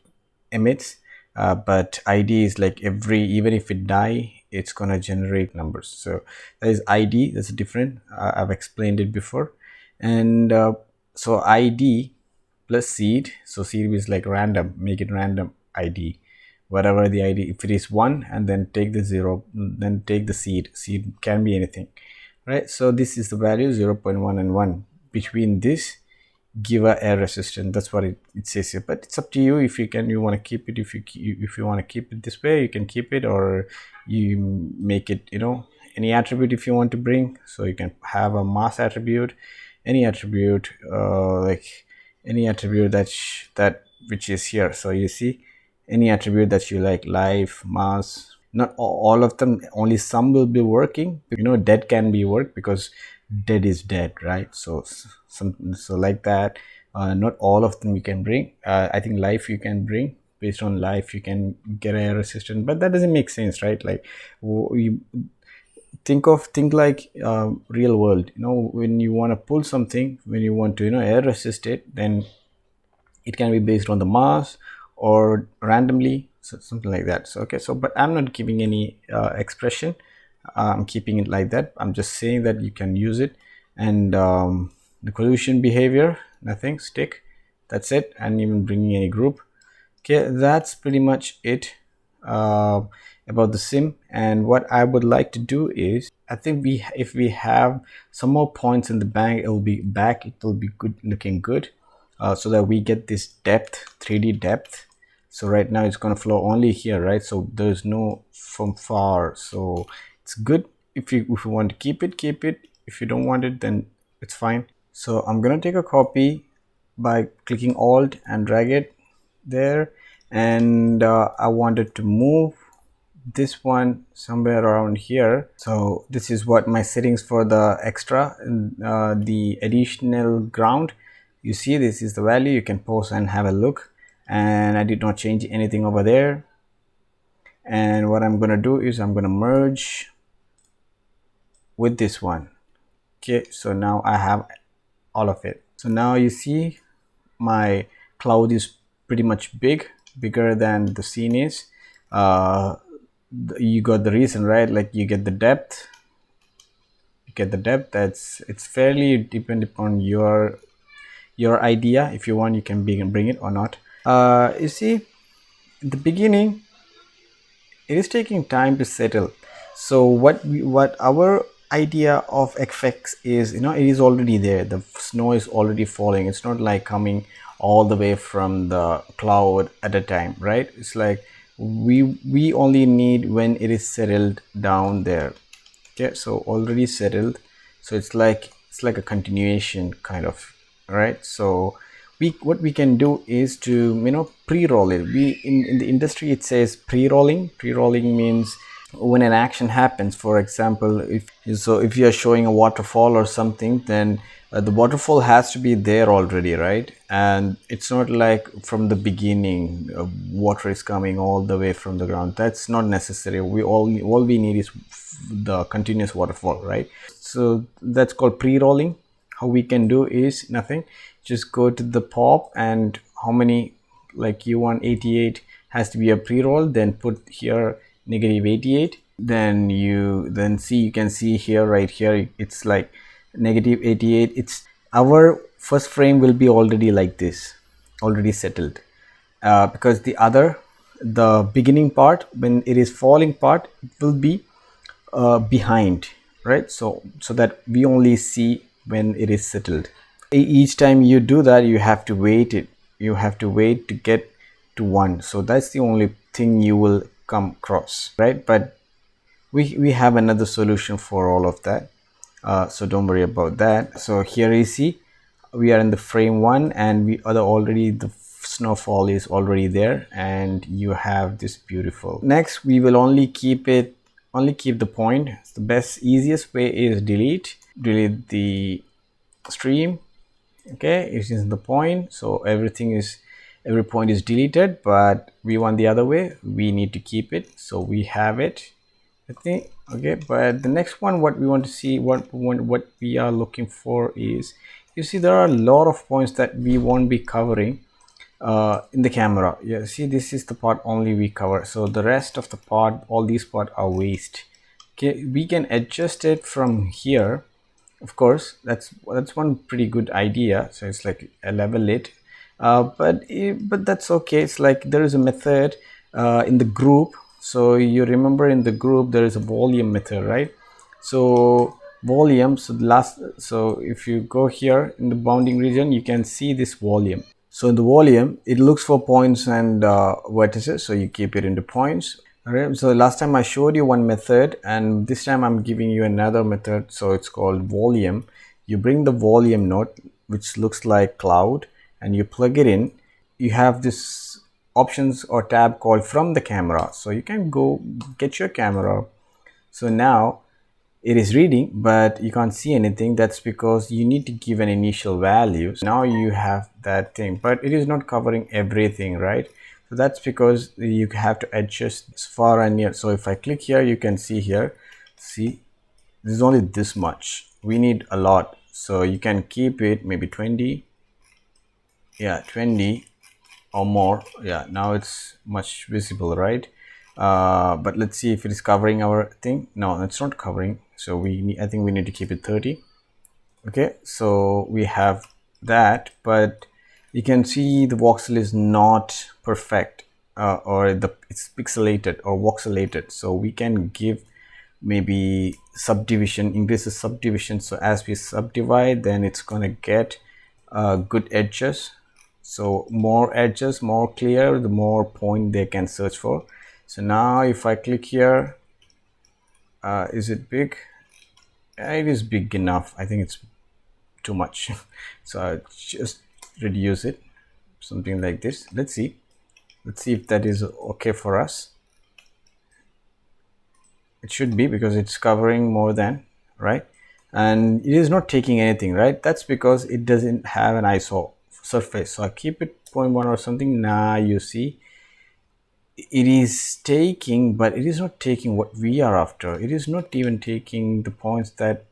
emits, but ID is like even if it die, it's gonna generate numbers. So that is ID. That's different. I've explained it before. And so ID plus seed. So seed is like random, make it random ID, whatever the ID. If it is 1, and then take the 0, then take the seed. Seed can be anything, right? So this is the value 0.1 and 1. Between this, give a air resistance. That's what it says here, but it's up to you. If you want to keep it, if you want to keep it this way, you can keep it, or you make it any attribute if you want to bring. So you can have a mass attribute, any attribute, like any attribute that which is here. So you see, any attribute that you like, life, mass. Not all of them, only some will be working. Dead can be worked because dead is dead, right? So like that. Not all of them you can bring. I think life you can bring. Based on life you can get air resistant, but that doesn't make sense, right? Like you think like real world. When you want to pull something, when you want to air resist it, then it can be based on the mass or randomly, so something like that. So okay, so but I'm not giving any expression. I'm keeping it like that. I'm just saying that you can use it. And the collision behavior, nothing, stick, that's it. And even bringing any group. Okay, that's pretty much it about the sim. And what I would like to do is, I think if we have some more points in the bank, it will be good, looking good, so that we get this depth, 3D depth. So right now it's going to flow only here, right? So there's no from far. So it's good. If you want to keep it, if you don't want it, then it's fine. So I'm gonna take a copy by clicking Alt and drag it there, and I wanted to move this one somewhere around here. So this is what my settings for the extra, the additional ground. You see, this is the value. You can pause and have a look, and I did not change anything over there. And what I'm gonna do is I'm gonna merge with this one. Okay, so now I have all of it. So now you see my cloud is pretty much bigger than the scene is. You got the reason, right? Like you get the depth. It's fairly dependent upon your idea. If you want, you can bring it or not. You see, in the beginning it is taking time to settle. So what our idea of FX is, it is already there. The snow is already falling. It's not like coming all the way from the cloud at a time, right? It's like we only need when it is settled down there. Okay, so already settled. So it's like a continuation kind of, right? So what we can do is to pre-roll it. In the industry it says pre-rolling. Pre-rolling means when an action happens. For example, if you are showing a waterfall or something, then the waterfall has to be there already, right? And it's not like from the beginning water is coming all the way from the ground. That's not necessary. All we need is the continuous waterfall, right? So that's called pre-rolling. How we can do is nothing. Just go to the pop, and how many, like you want 88 has to be a pre-roll, then put here -88. Then you can see here, right here, it's like -88. It's our first frame will be already like this, already settled, because the beginning part, when it is falling part, it will be behind, right? So that we only see when it is settled. Each time you do that, you have to wait it. you have to wait to get to 1. So that's the only thing you will come across, right? But we have another solution for all of that, so don't worry about that. So here you see we are in the frame 1 and we are already, the snowfall is already there, and you have this beautiful. Next we will only keep the point. The best easiest way is delete the stream. Okay, it is the point, so every point is deleted, but we want the other way. We need to keep it, so we have it, I think. Okay, but the next one, what we want to see, what we are looking for is, you see there are a lot of points that we won't be covering in the camera. Yeah, see, this is the part only we cover, so the rest of the part, all these part are waste. Okay, we can adjust it from here, of course. That's one pretty good idea. So it's like a level it, but that's okay. It's like there is a method in the group. So you remember in the group there is a volume method, right? So volume, so if you go here in the bounding region, you can see this volume. So in the volume, it looks for points and vertices, so you keep it into points. Alright, so last time I showed you one method, and this time I'm giving you another method. So it's called volume. You bring the volume node, which looks like cloud, and you plug it in. You have this options or tab called from the camera, so you can go get your camera. So now it is reading, but you can't see anything. That's because you need to give an initial value. So now you have that thing, but it is not covering everything, right? So that's because you have to adjust far and near. So if I click here, you can see here, see, this is only this much. We need a lot, so you can keep it maybe 20. Yeah, 20 or more. Yeah, now it's much visible, right? But let's see if it is covering our thing. No, it's not covering, so I think we need to keep it 30. Okay, so we have that, but you can see the voxel is not perfect, or it's pixelated or voxelated. So we can give maybe subdivision, increase the subdivision. So as we subdivide, then it's gonna get good edges. So more edges, more clear, the more point they can search for. So now if I click here, is it big? It is big enough. I think it's too much. So I just reduce it, something like this. Let's see if that is okay for us. It should be, because it's covering more than, right? And it is not taking anything, right? That's because it doesn't have an ISO surface. So I keep it 0.1 or something. Now you see it is taking, but it is not taking what we are after. It is not even taking the points that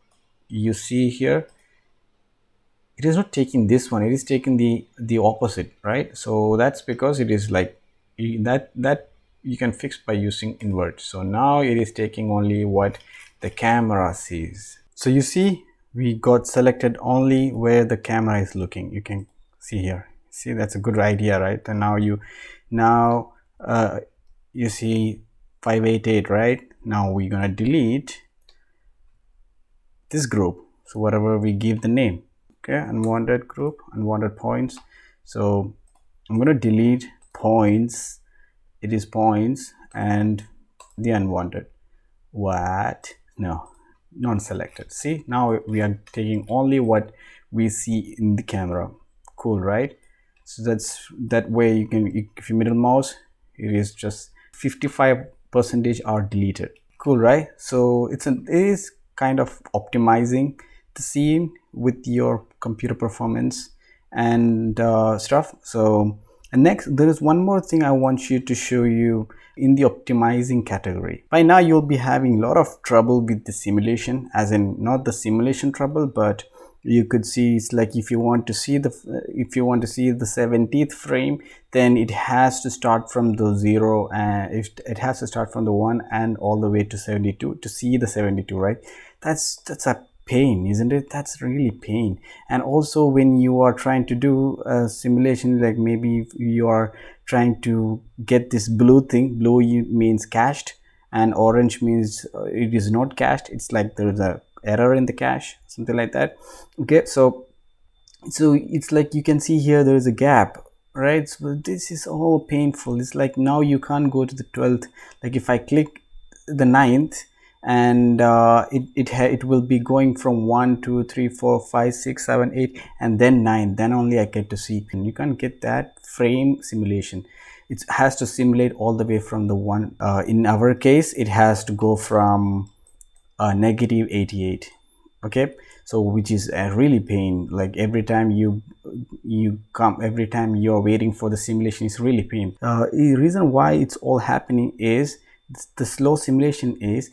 you see here. It is not taking this one. It is taking the opposite, right? So that's because it is like that you can fix by using invert. So now it is taking only what the camera sees. So you see, we got selected only where the camera is looking. You can see here. See, that's a good idea, right? And now you see 588, right? Now we're gonna delete this group. So whatever we give the name, okay, unwanted group, unwanted points. So I'm gonna delete points. It is points and the unwanted. What? No, non-selected. See, now we are taking only what we see in the camera. Cool, right? So that way you can, if you middle mouse, it is just 55% are deleted. Cool, right? So it is kind of optimizing the scene with your computer performance and stuff. So, and next, there is one more thing I want you to show you in the optimizing category. By now you'll be having a lot of trouble with the simulation, as in not the simulation trouble, but you could see it's like if you want to see the 70th frame, then it has to start from the 0, and if it has to start from the 1 and all the way to 72 to see the 72, right? That's a pain, isn't it? That's really pain. And also when you are trying to do a simulation, like maybe you are trying to get this blue thing, blue means cached and orange means it is not cached. It's like there is a error in the cache, something like that. Okay, so it's like you can see here there is a gap right? So this is all painful. It's like now you can't go to the 12th. Like if I click the 9th, and it will be going from 1 2 3 4 5 6 7 8 and then 9, then only I get to see. And you can't get that frame simulation. It has to simulate all the way from the one, in our case it has to go from negative 88. Okay, so which is a really pain. Like every time every time you're waiting for the simulation is really pain. The reason why it's all happening is the slow simulation is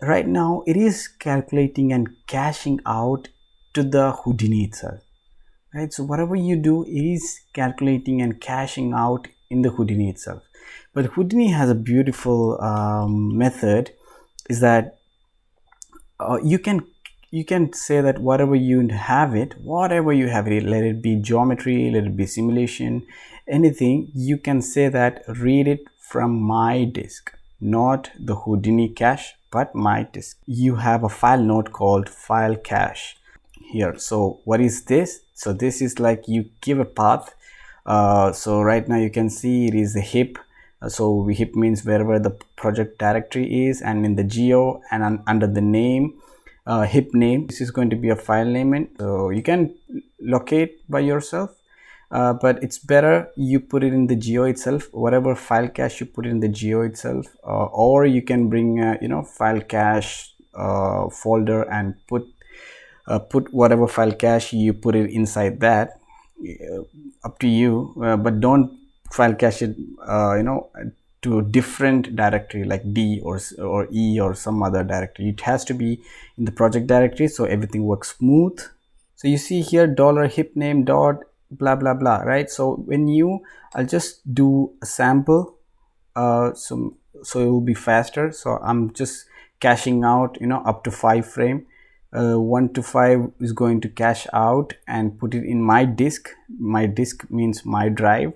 right now it is calculating and caching out to the Houdini itself, right? So whatever you do is calculating and caching out in the Houdini itself. But Houdini has a beautiful method, is that you can say that whatever you have it, let it be geometry, let it be simulation, anything, you can say that read it from my disk, not the Houdini cache, but my disk. You have a file node called file cache here. So what is this? So this is like you give a path. So right now you can see it is a heap. So heap means wherever the project directory is, and in the geo and under the name, heap name, this is going to be a file name. And so you can locate by yourself, but it's better you put it in the geo itself, whatever file cache you put it in the geo itself, or you can bring file cache folder and put whatever file cache you put it inside that. Up to you, but don't file cache it to a different directory like D or E or some other directory. It has to be in the project directory so everything works smooth. So you see here $heap name dot blah blah blah, right? So when I'll just do a sample, so it will be faster. So I'm just caching out up to 5 frame. 1 to 5 is going to cache out and put it in my disk. My disk means my drive,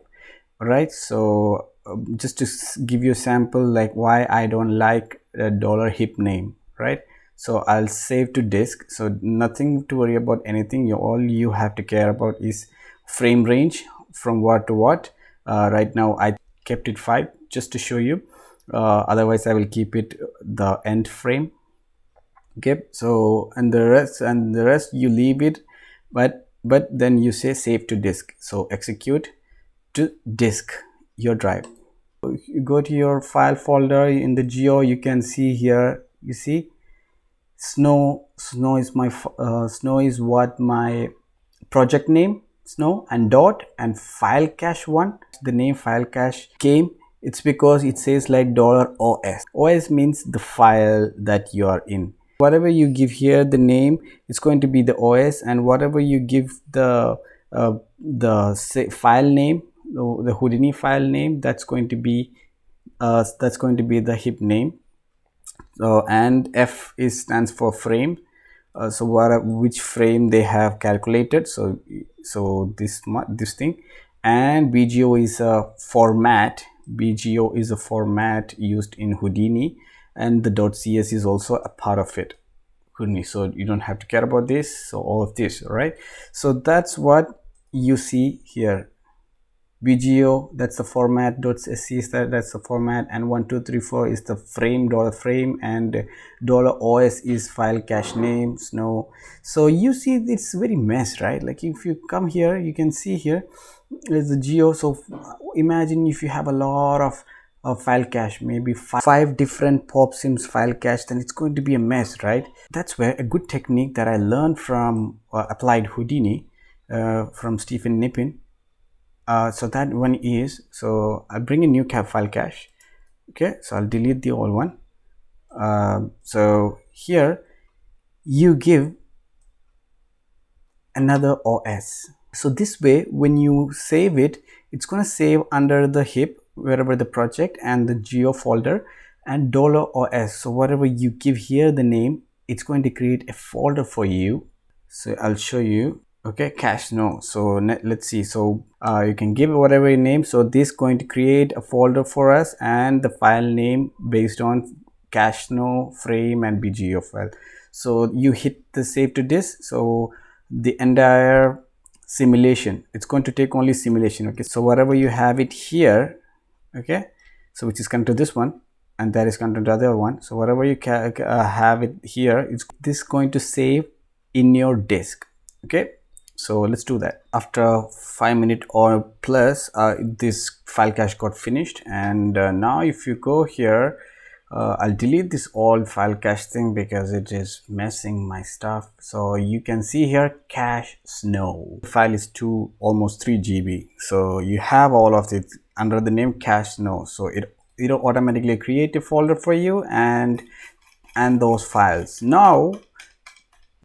right? So just to give you a sample like why I don't like a $heap name, right? So I'll save to disk. So nothing to worry about anything. All you have to care about is frame range from what to what. Right now I kept it 5 just to show you. Otherwise I will keep it the end frame. Okay, so and the rest you leave it, but then you say save to disk. So execute to disk, your drive. You go to your file folder in the geo. You can see here, you see snow is my snow is what my project name, snow, and dot and file cache 1. The name file cache came, it's because it says like $os. Os means the file that you are in. Whatever you give here the name, it's going to be the OS, and whatever you give the file name, the Houdini file name, that's going to be the heap name. So and F stands for frame. So which frame they have calculated. So this thing, and BGO is a format. BGO is a format used in Houdini, and the .cs is also a part of it. Houdini. So you don't have to care about this. So all of this, right? So that's what you see here. BGO, that's the format. .sc that's the format, and 1 2 3 4 is the frame, $frame, and $os is file cache name, snow. So you see it's very mess, right? Like if you come here, you can see here is the geo. So imagine if you have a lot of file cache, maybe 5 different PopSims file cache, then it's going to be a mess, right? That's where a good technique that I learned from Applied Houdini from Stephen Nippin. So that one is, so I'll bring a new file cache. Okay, so I'll delete the old one. So here you give another OS. So this way when you save it, it's going to save under the heap, wherever the project and the geo folder, and $os. So whatever you give here the name, it's going to create a folder for you. So I'll show you. Okay, cache no. So let's see. So you can give whatever name. So this is going to create a folder for us, and the file name based on cache no, frame, and BGO file. So you hit the save to disk. So the entire simulation. It's going to take only simulation. Okay, so whatever you have it here, okay, so which is connected to this one, and that is connected to the other one. So whatever you have it here, it's this going to save in your disk. Okay, so let's do that. After 5 minutes or plus, this file cache got finished, and now if you go here, I'll delete this old file cache thing because it is messing my stuff. So you can see here cache snow. The file is almost 3 GB. So you have all of it under the name cache snow. So it'll automatically create a folder for you and those files. Now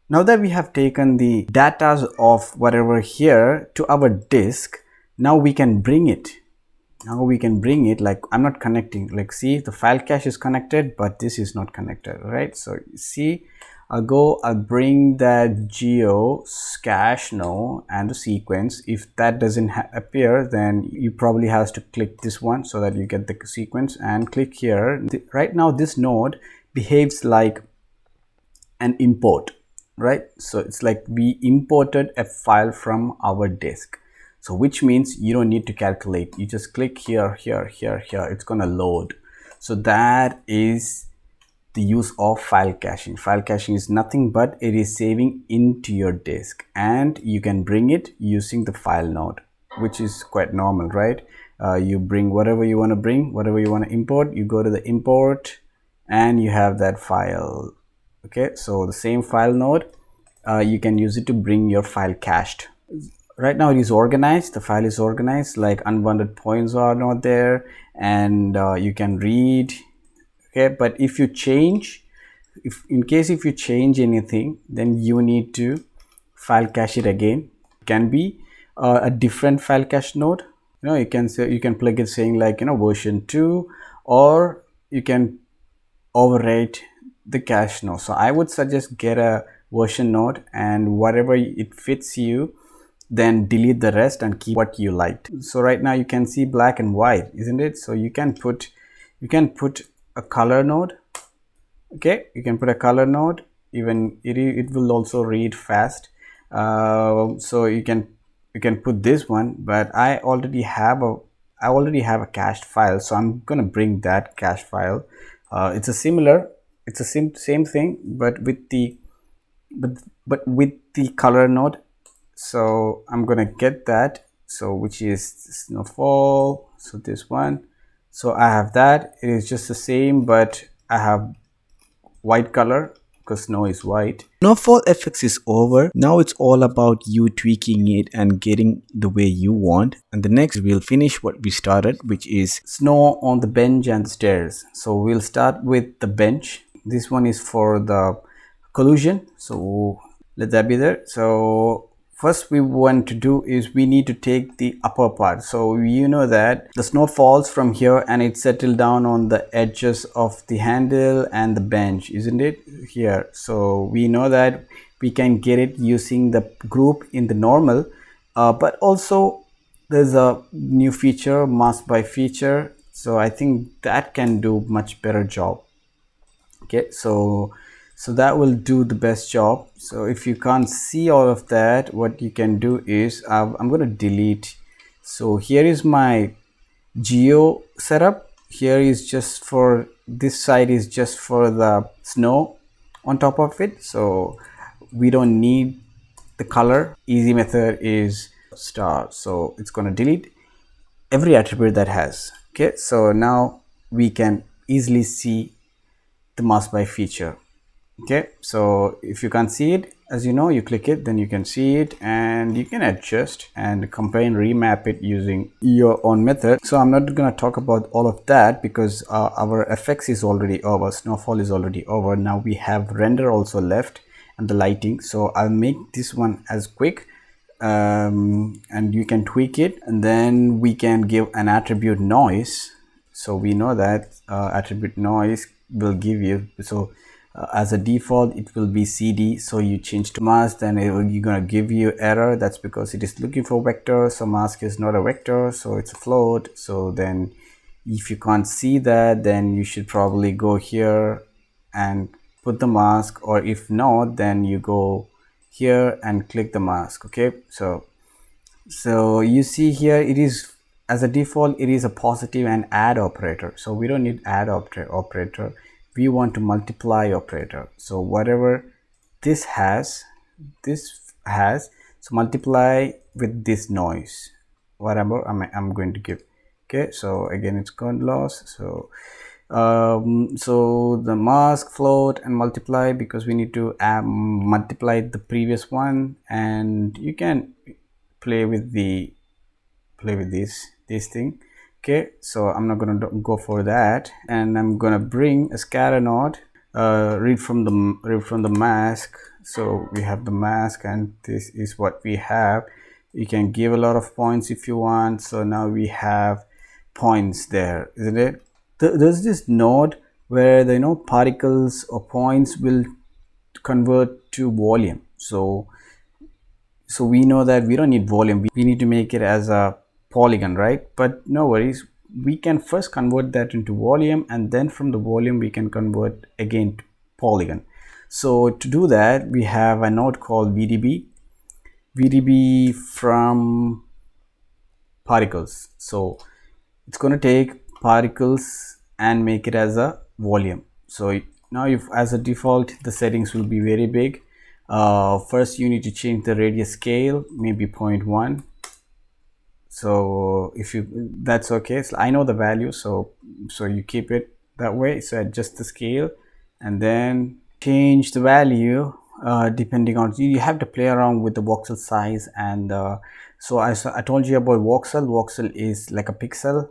that we have taken the data of whatever here to our disk, now we can bring it. Like I'm not connecting, like see the file cache is connected but this is not connected, right? So see, I'll bring that geo cache now and the sequence. If that doesn't appear, then you probably have to click this one so that you get the sequence, and click here. Right now this node behaves like an import, right? So it's like we imported a file from our disk. So which means you don't need to calculate. You just click here, it's gonna load. So that is the use of file caching. File caching is nothing but it is saving into your disk, and you can bring it using the file node, which is quite normal, right? You bring whatever you want to bring, whatever you want to import, you go to the import and you have that file. Okay, so the same file node, you can use it to bring your file cached. Right now it is organized, the file is organized, like unwanted points are not there, and you can read. Okay, but if you change, if you change anything, then you need to file cache it again. It can be a different file cache node. You can say, you can plug it saying like version 2, or you can overwrite the cache node. So I would suggest get a version node, and whatever it fits you, then delete the rest and keep what you liked. So right now you can see black and white, isn't it? So you can put a color node. Okay, you can put a color node, even it will also read fast. So you can put this one, but I already have a cached file, so I'm gonna bring that cache file. It's a same thing, but with the color node. So I'm gonna get that, so which is snowfall. So this one, so I have that. It is just the same, but I have white color because snow is white. Snowfall effects is over. Now it's all about you tweaking it and getting the way you want. And the next we'll finish what we started, which is snow on the bench and the stairs. So we'll start with the bench. This one is for the collision, so let that be there. So first we want to do is we need to take the upper part. So you know that the snow falls from here and it settled down on the edges of the handle and the bench, isn't it, here? So we know that we can get it using the group in the normal, but also there's a new feature, mask by feature. So I think that can do much better job. Okay, so that will do the best job. So if you can't see all of that, what you can do is I'm going to delete. So here is my geo setup. Here is just for this side, is just for the snow on top of it. So we don't need the color. Easy method is star. So it's going to delete every attribute that has. Okay, so now we can easily see the mask by feature. Okay, so if you can't see it, as you know, you click it, then you can see it, and you can adjust and compare and remap it using your own method. So I'm not going to talk about all of that because our effects is already over, snowfall is already over. Now we have render also left and the lighting. So I'll make this one as quick, and you can tweak it, and then we can give an attribute noise. So we know that attribute noise will give you, so as a default it will be CD. So you change to mask, then you're gonna give you error. That's because it is looking for vector. So mask is not a vector, so it's a float. So then if you can't see that, then you should probably go here and put the mask, or if not, then you go here and click the mask. Okay, so So you see here, it is as a default, it is a positive and add operator. So we don't need add operator. We want to multiply operator. So whatever this has, so multiply with this noise, whatever I'm going to give. Okay, so again, it's current loss. So the mask, float, and multiply, because we need to multiply the previous one, and you can play with this thing. Okay, so I'm not gonna go for that, and I'm gonna bring a scatter node, read from the mask. So we have the mask, and this is what we have. You can give a lot of points if you want. So now we have points there, isn't it? There's this node where the particles or points will convert to volume. So we know that we don't need volume, we need to make it as a polygon, right? But no worries, we can first convert that into volume, and then from the volume we can convert again to polygon. So to do that, we have a node called VDB from particles. So it's going to take particles and make it as a volume. So now, if as a default, the settings will be very big. First you need to change the radius scale, maybe 0.1. So if you, that's okay. So I know the value, so you keep it that way. So adjust the scale and then change the value depending on, you have to play around with the voxel size. And so I told you about voxel is like a pixel,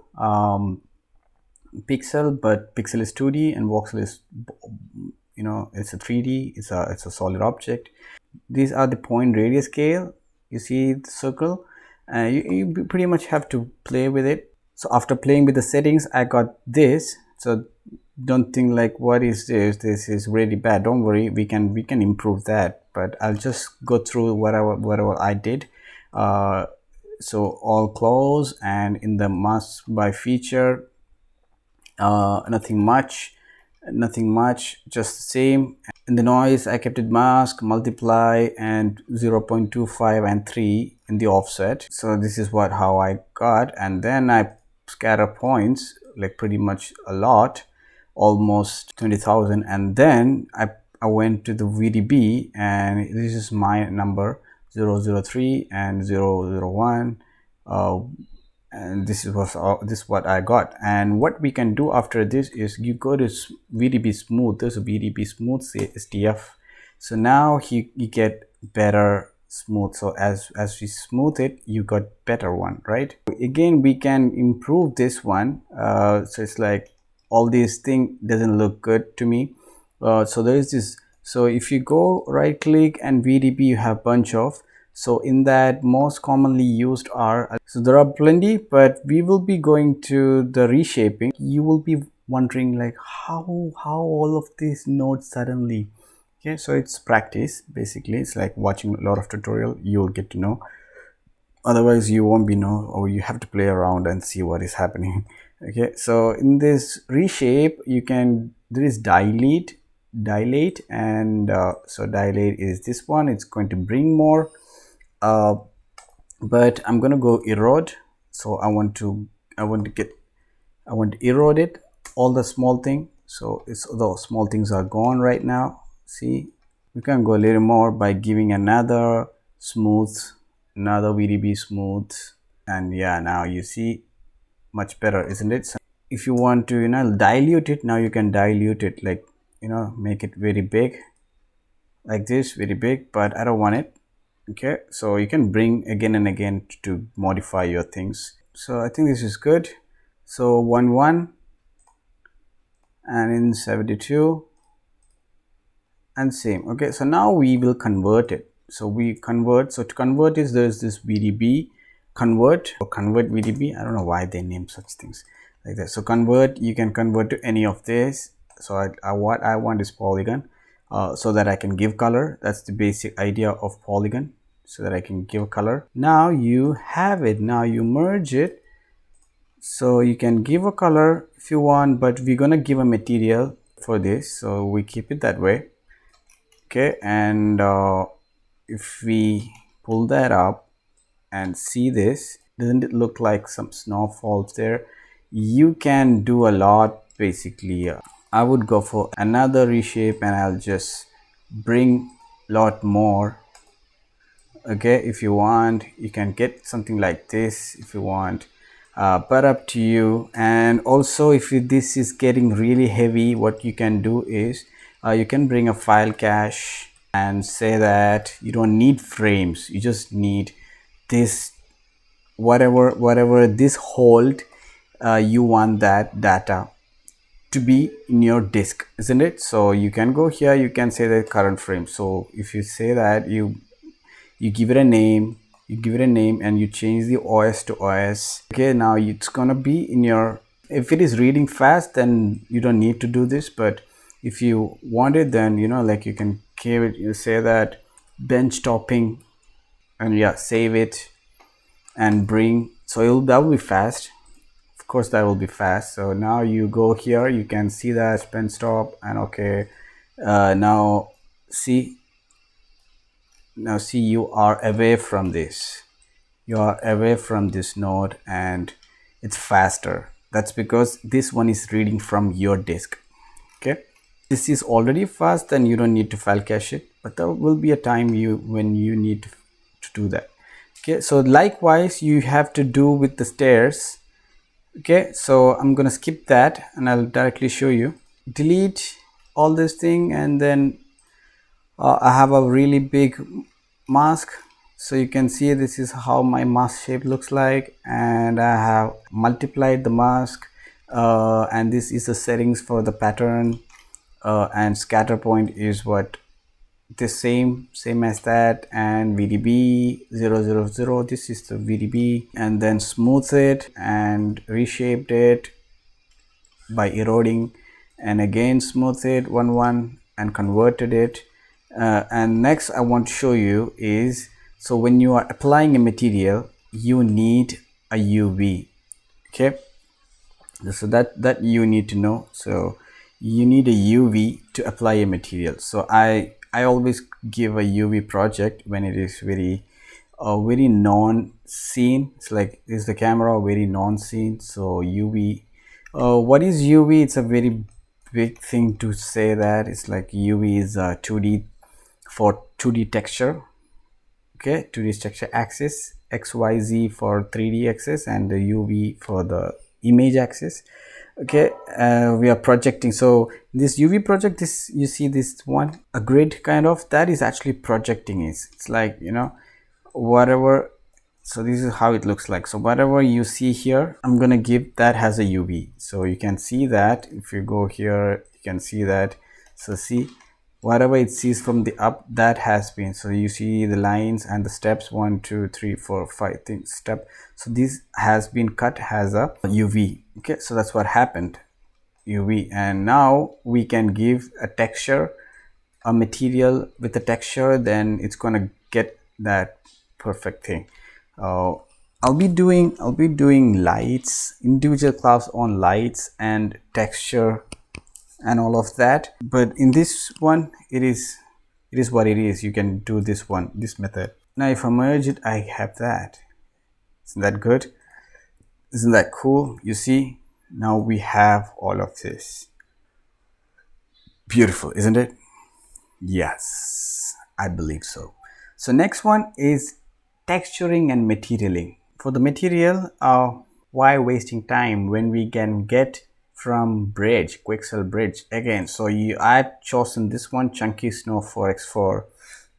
but pixel is 2D and voxel is, it's a 3D, it's a solid object. These are the point radius scale. You see the circle, you pretty much have to play with it. So after playing with the settings, I got this. So don't think like, what is this is really bad. Don't worry, we can improve that, but I'll just go through whatever I did. So all close, and in the mask by feature, nothing much, just the same. In the noise, I kept it mask, multiply, and 0.25 and 3 in the offset. So this is how I got. And then I scatter points, like pretty much a lot, almost 20,000. And then I went to the VDB, and this is my number 003 and 001. And this is what I got. And what we can do after this is, you go to VDB smooth. There's a VDB smooth SDF. So now you get better smooth. So as we smooth it, you got better one, right? Again, we can improve this one. So it's like, all these thing doesn't look good to me. So there is this. So if you go right click and VDB, you have bunch of. So in that, most commonly used are, so there are plenty, but we will be going to the reshaping. You will be wondering like, how all of these nodes suddenly. Okay, so it's practice. Basically, it's like watching a lot of tutorial, you'll get to know. Otherwise you won't be know, or you have to play around and see what is happening. Okay, so in this reshape, there is dilate, and so dilate is this one. It's going to bring more, but I'm gonna go erode. So I want to erode it, all the small thing. So those small things are gone right now. See, we can go a little more by giving another smooth, another VDB smooth, and yeah, now you see much better, isn't it? So if you want to dilute it, now you can dilute it, like make it very big, like this, very big, but I don't want it. Okay, so you can bring again and again to modify your things. So I think this is good. So 1 and in 72 and same. Okay, so now we will convert it. So we convert. So to convert is, there's this VDB convert or convert VDB. I don't know why they name such things like that. So convert, you can convert to any of this. So what I want is polygon, so that I can give color. That's the basic idea of polygon, so that I can give color. Now you have it. Now you merge it. So you can give a color if you want, but we're gonna give a material for this, so we keep it that way. Okay, and if we pull that up and see this. Doesn't it look like some snowfalls there? You can do a lot basically. I would go for another reshape and I'll just bring lot more. Okay, if you want you can get something like this if you want, but up to you. And also if this is getting really heavy, what you can do is you can bring a file cache and say that you don't need frames, you just need this, whatever this hold, you want that data to be in your disk, isn't it? So you can go here, you can say the current frame. So if you say that, you give it a name, and you change the OS to OS. Okay, now it's gonna be in your, if it is reading fast then you don't need to do this, but if you want it, then you know, like you can give it, you say that bench topping, and yeah, save it and bring, so that will be fast. Of course that will be fast. So now you go here, you can see that bench stop, and okay, now see you are away from this, node, and it's faster. That's because this one is reading from your disk. Okay, this is already fast, then you don't need to file cache it, but there will be a time when you need to do that. Okay, so likewise you have to do with the stairs. Okay, so I'm gonna skip that and I'll directly show you. Delete all this thing, and then I have a really big mask, so you can see this is how my mask shape looks like, and I have multiplied the mask, and this is the settings for the pattern, and scatter point is what the same as that, and VDB 000, this is the VDB, and then smooth it and reshaped it by eroding, and again smooth it 1 and converted it. And next I want to show you is, so when you are applying a material you need a UV. Okay, so that you need to know. So you need a UV to apply a material. So I always give a UV project when it is very non-scene. It's like, is the camera very non-scene? So UV, what is UV? It's a very big thing to say that. It's like UV is 2D for 2D texture. Okay, 2D texture axis, XYZ for 3D axis, and the UV for the image axis. Okay, we are projecting. So this UV project, this, you see this one, a grid kind of, that is actually projecting it. It's like, you know, whatever. So this is how it looks like. So whatever you see here, I'm gonna give that has a UV. So you can see that if you go here, you can see that. So see, whatever it sees from the up, that has been, so you see the lines and the steps, 1 2 3 4 5 step. So this has been cut, has a UV. Okay, so that's what happened, UV. And now we can give a texture, a material with a texture, then it's gonna get that perfect thing. I'll be doing lights, individual class on lights and texture and all of that, but in this one it is what it is. You can do this method. Now if I merge it, I have that. Isn't that good? Isn't that cool? You see, now we have all of this. Beautiful, isn't it? Yes, I believe so. So next one is texturing and materialing. For the material, why wasting time when we can get from bridge, Quixel bridge again? So I've chosen this one, Chunky Snow 4x4,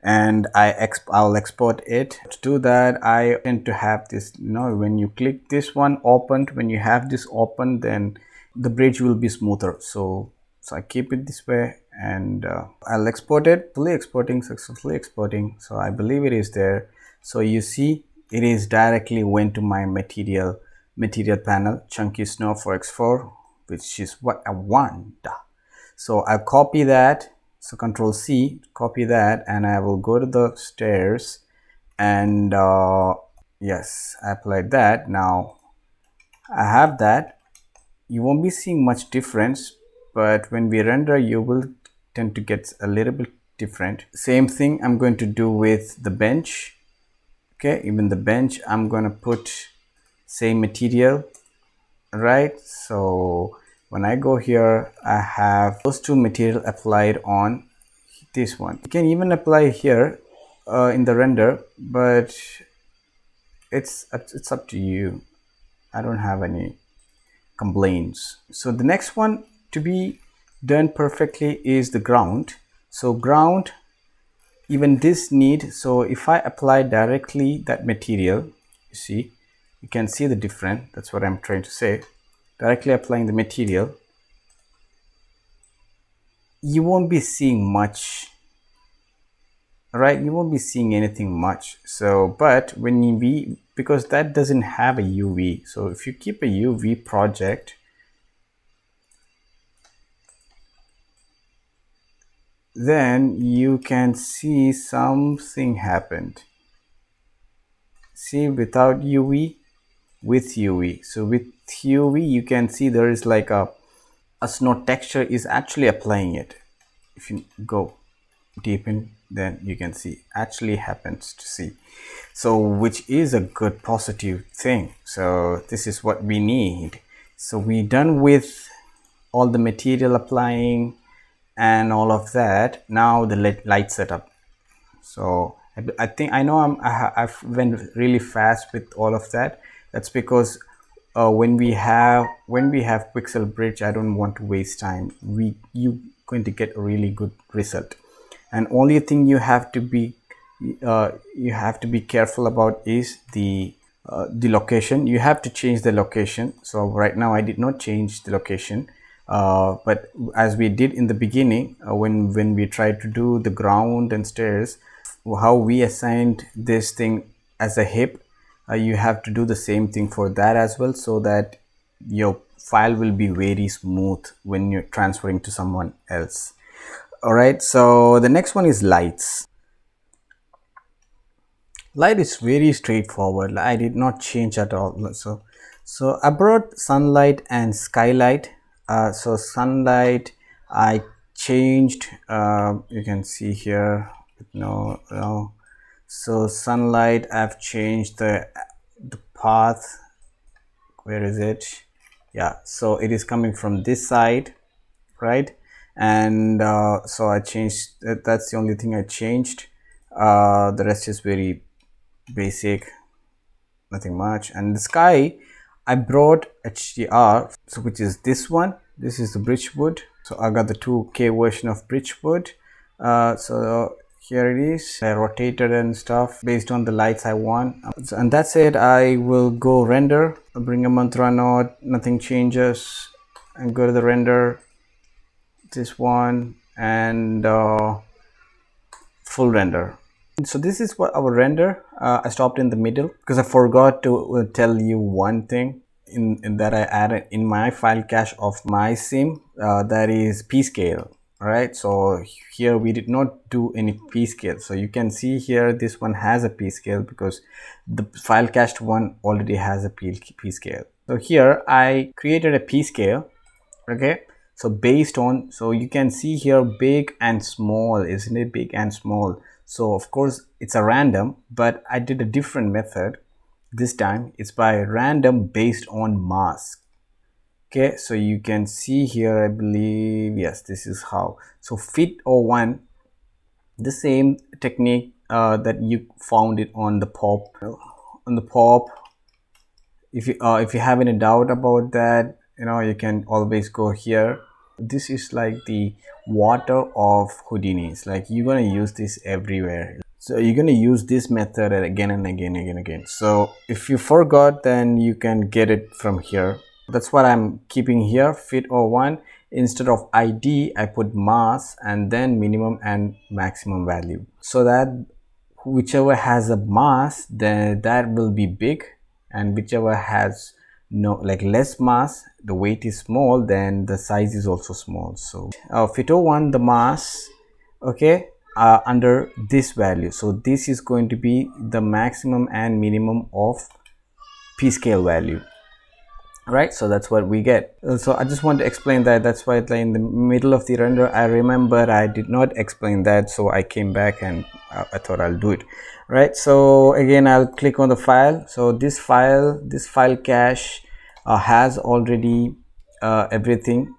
and I'll export it. To do that, I tend to have this, you know, when you click this one opened, when you have this open, then the bridge will be smoother. So I keep it this way, and I'll export it, successfully exporting. So I believe it is there. So you see, it is directly went to my material panel, Chunky Snow 4x4, which is what I want. So I'll copy that. So Control C, copy that, and I will go to the stairs, and yes, I applied that. Now I have that. You won't be seeing much difference, but when we render, you will tend to get a little bit different. Same thing I'm going to do with the bench. Okay, even the bench, I'm gonna put same material, right? So when I go here, I have those two material applied on this one. You can even apply here in the render, but it's up to you. I don't have any complaints. So the next one to be done perfectly is the ground. So ground, even this need, so if I apply directly that material, you see, you can see the difference. That's what I'm trying to say. Directly applying the material, you won't be seeing much, right? You won't be seeing anything much. So but when we, because that doesn't have a UV, so if you keep a UV project, then you can see something happened. See, without UV, with UV. So with UV, you can see there is like a snow texture is actually applying it. If you go deep in, then you can see actually happens to see. So which is a good positive thing. So this is what we need. So we done with all the material applying and all of that. Now the light setup. So I think I know I've went really fast with all of that. That's because when we have Pixel Bridge, I don't want to waste time. You going to get a really good result. And only thing you have to be careful about is the location. You have to change the location. So right now I did not change the location, but as we did in the beginning, when we tried to do the ground and stairs, how we assigned this thing as a hip, you have to do the same thing for that as well, so that your file will be very smooth when you're transferring to someone else. All right, so the next one is lights. Light is very straightforward. I did not change at all. So I brought sunlight and skylight. So sunlight I changed, you can see here, no. So sunlight, I've changed the path. Where is it? Yeah, so it is coming from this side, right? And so I changed that's the only thing I changed. The rest is very basic, nothing much. And the sky, I brought HDR, so which is this one. This is the Bridgewood. So I got the 2K version of Bridgewood. So here it is. I rotated and stuff based on the lights I want. And that's it. I will go render, bring a mantra node, nothing changes, and go to the render, this one, and full render. So this is what our render. I stopped in the middle because I forgot to tell you one thing in that I added in my file cache of my sim, that is p-scale. Right, so here we did not do any p-scale. So you can see here this one has a p-scale because the file cached one already has a p-scale. So here I created a p-scale. Okay, so based on, so you can see here big and small, isn't it? Big and small. So of course it's a random, but I did a different method this time. It's by random based on mask. Okay, so you can see here, I believe, yes, this is how. So fit01, the same technique that you found it on the pop. If you have any doubt about that, you can always go here. This is like the water of Houdini. It's like you're gonna use this everywhere. So you're gonna use this method again and again. So if you forgot, then you can get it from here. That's what I'm keeping here, fit01. Instead of ID, I put mass and then minimum and maximum value, so that whichever has a mass, then that will be big, and whichever has less mass, the weight is small, then the size is also small. So fit01, the mass, okay, under this value. So this is going to be the maximum and minimum of p-scale value. Right, so that's what we get. So I just want to explain that. That's why in the middle of the render I remembered I did not explain that, so I came back and I thought I'll do it. Right, so again I'll click on the file. So this file cache has already everything.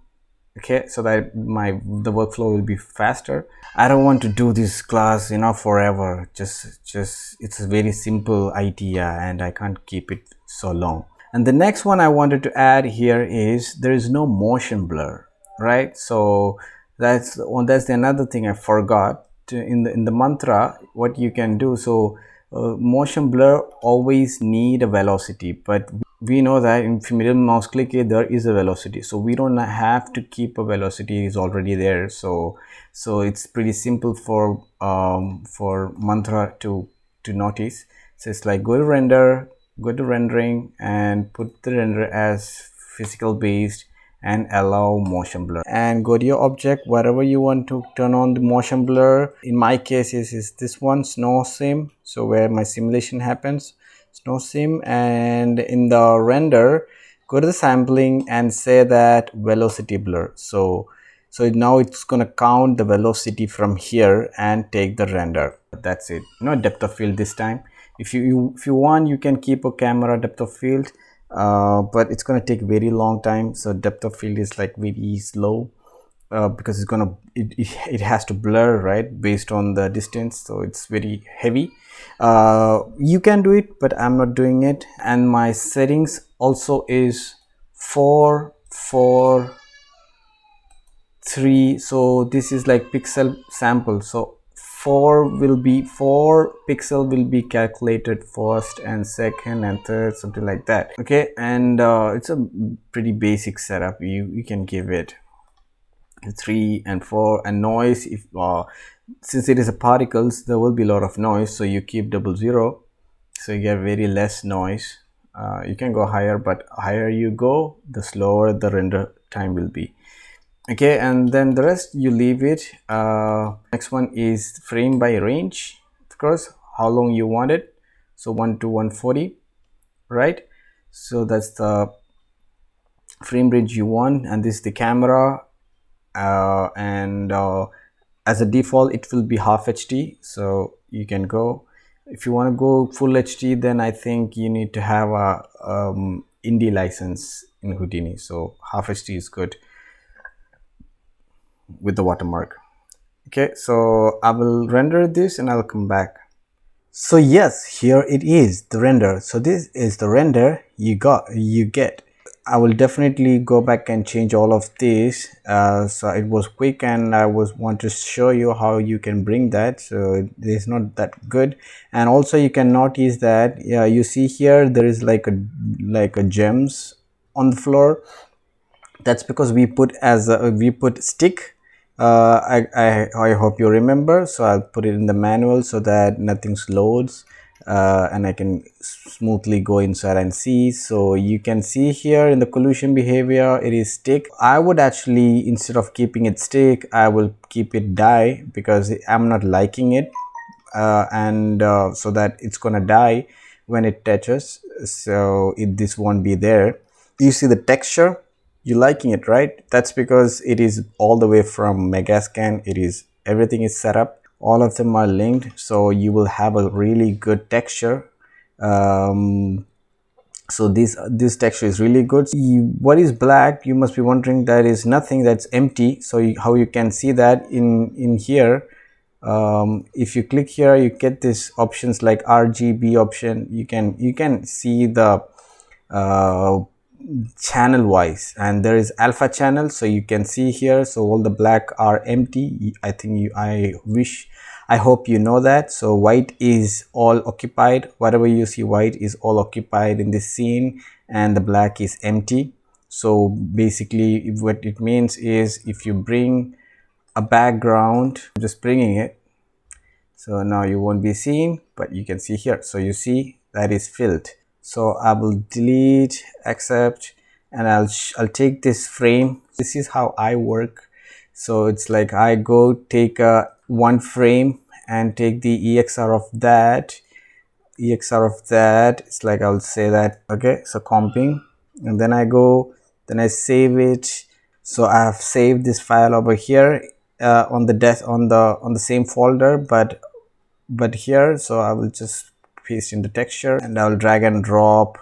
Okay, so that the workflow will be faster. I don't want to do this class forever. Just it's a very simple idea and I can't keep it so long. And the next one I wanted to add here is there is no motion blur, right? So that's another thing I forgot in the mantra. What you can do, so motion blur always need a velocity, but we know that if you middle mouse click it, there is a velocity, so we don't have to keep a velocity, is already there. So it's pretty simple for mantra to notice. So it's like go to render, go to rendering and put the render as physical based and allow motion blur, and go to your object wherever you want to turn on the motion blur. In my case is this one, snow sim, so where my simulation happens, snow sim. And in the render, go to the sampling and say that velocity blur. So now it's gonna count the velocity from here and take the render. That's it. Depth of field this time. If you want, you can keep a camera depth of field, but it's gonna take very long time. So depth of field is like very slow because it has to blur, right, based on the distance. So it's very heavy. You can do it, but I'm not doing it. And my settings also is 4:3. So this is like pixel sample. So 4 pixel will be calculated first and second and third, something like that. Okay, and it's a pretty basic setup. You can give it 3 and 4. And noise, if since it is a particles, there will be a lot of noise, so you keep 00, so you get very less noise. You can go higher, but higher you go, the slower the render time will be. Okay, and then the rest you leave it. Next one is frame by range, of course, how long you want it. So 1 to 140, right? So that's the frame range you want, and this is the camera. And as a default it will be half HD, so you can go. If you want to go full HD, then I think you need to have a indie license in Houdini, so half HD is good with the watermark. Okay, so I will render this and I'll come back. So yes, here it is, the render. So this is the render you get. I will definitely go back and change all of this. So it was quick and I want to show you how you can bring that. So it is not that good. And also you can notice that you see here there is like a gems on the floor. That's because we put stick. I hope you remember. So I'll put it in the manual so that nothing loads. And I can smoothly go inside and see. So you can see here in the collision behavior it is stick. I would actually, instead of keeping it stick, I will keep it die, because I'm not liking it, and so that it's gonna die when it touches. So this won't be there. You see the texture, you liking it, right? That's because it is all the way from Megascan. Everything is set up, all of them are linked, so you will have a really good texture. So this texture is really good. What is black, you must be wondering? That is nothing, that's empty. So how you can see that in here, if you click here, you get this options like RGB option. You can see the channel wise, and there is alpha channel, so you can see here. So all the black are empty. I hope you know that. So white is all occupied. Whatever you see white is all occupied in this scene, and the black is empty. So basically what it means is, if you bring a background, just bringing it, so now you won't be seen, but you can see here. So you see that is filled. So I will delete, accept, and I'll take this frame. This is how I work. So it's like I go take one frame and take the EXR of that. It's like I'll say that, okay, so comping, and then I save it. So I have saved this file over here on the same folder, but but here, so I will just paste in the texture and I will drag and drop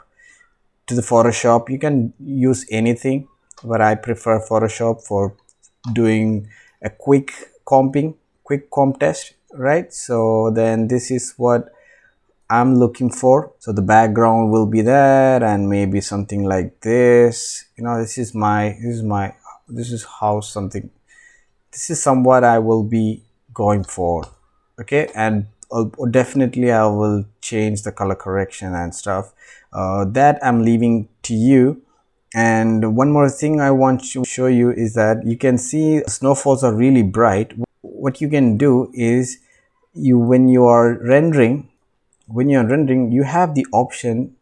to the Photoshop. You can use anything, but I prefer Photoshop for doing a quick comp test, right? So then this is what I'm looking for. So the background will be there and maybe something like this. You know, this is how something, this is somewhat I will be going for. Okay, and definitely I will change the color correction and stuff. That I'm leaving to you. And one more thing I want to show you is that you can see snowfalls are really bright. What you can do is when you are rendering, you have the option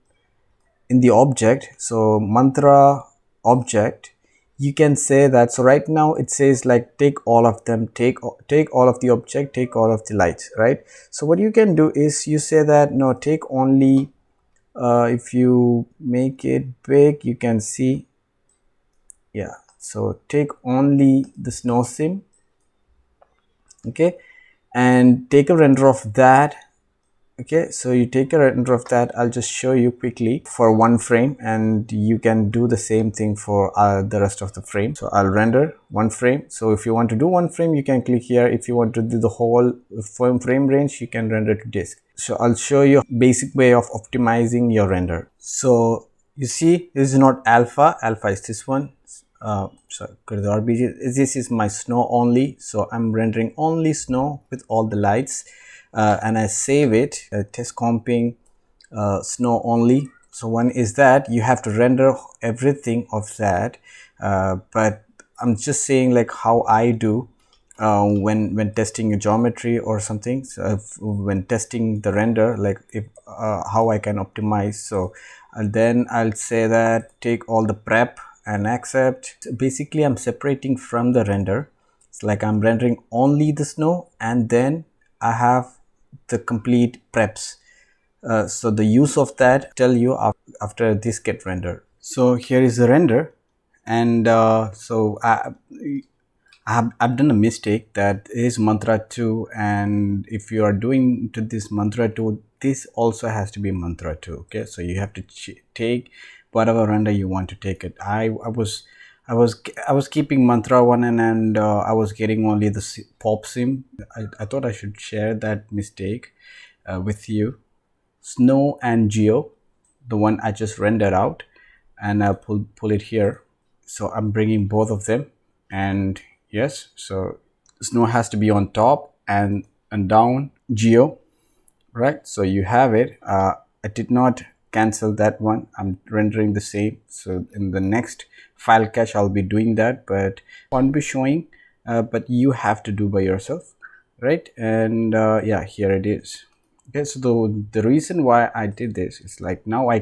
in the object. So mantra object, you can say that. So right now it says like take all of them, take all of the object, take all of the lights, right? So what you can do is you say that no, take only, if you make it big, you can see, yeah, so take only the snow sim. Okay, and take a render of that. Okay, so you take a render of that. I'll just show you quickly for one frame, and you can do the same thing for the rest of the frame. So I'll render one frame. So if you want to do one frame, you can click here. If you want to do the whole frame range, you can render to disk. So I'll show you a basic way of optimizing your render. So you see, this is not alpha is this one. So go to the RBG. This is my snow only, so I'm rendering only snow with all the lights, and I save it, test comping, snow only. So one is that you have to render everything of that, but I'm just saying like how I do when testing a geometry or something. So when testing the render, like if how I can optimize. So then I'll say that take all the prep and accept. So basically I'm separating from the render. It's like I'm rendering only the snow, and then I have the complete preps. So the use of that tell you after this get rendered. So here is the render, and so I've done a mistake that is mantra 2, and if you are doing to this mantra 2, this also has to be mantra 2. Okay, so you have to take whatever render you want to take it. I was keeping mantra 1, and I was getting only the pop sim. I thought I should share that mistake with you. Snow and geo, the one I just rendered out, and I'll pull it here. So I'm bringing both of them, and yes, so snow has to be on top and down geo, right? So you have it. I did not cancel that one. I'm rendering the same. So in the next file cache I'll be doing that, but I won't be showing, but you have to do by yourself, right? And yeah, here it is. Okay, so the reason why I did this is like now I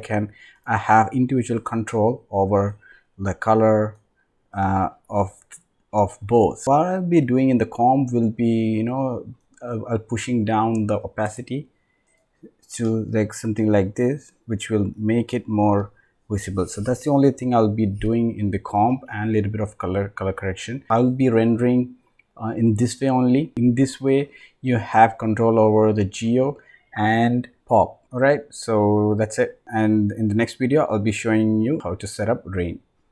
have individual control over the color of both. What I'll be doing in the comp will be, you know, pushing down the opacity to like something like this, which will make it more visible. So that's the only thing I'll be doing in the comp, and a little bit of color correction. I'll be rendering in this way only. In this way you have control over the geo and pop. All right, so that's it, and in the next video I'll be showing you how to set up rain.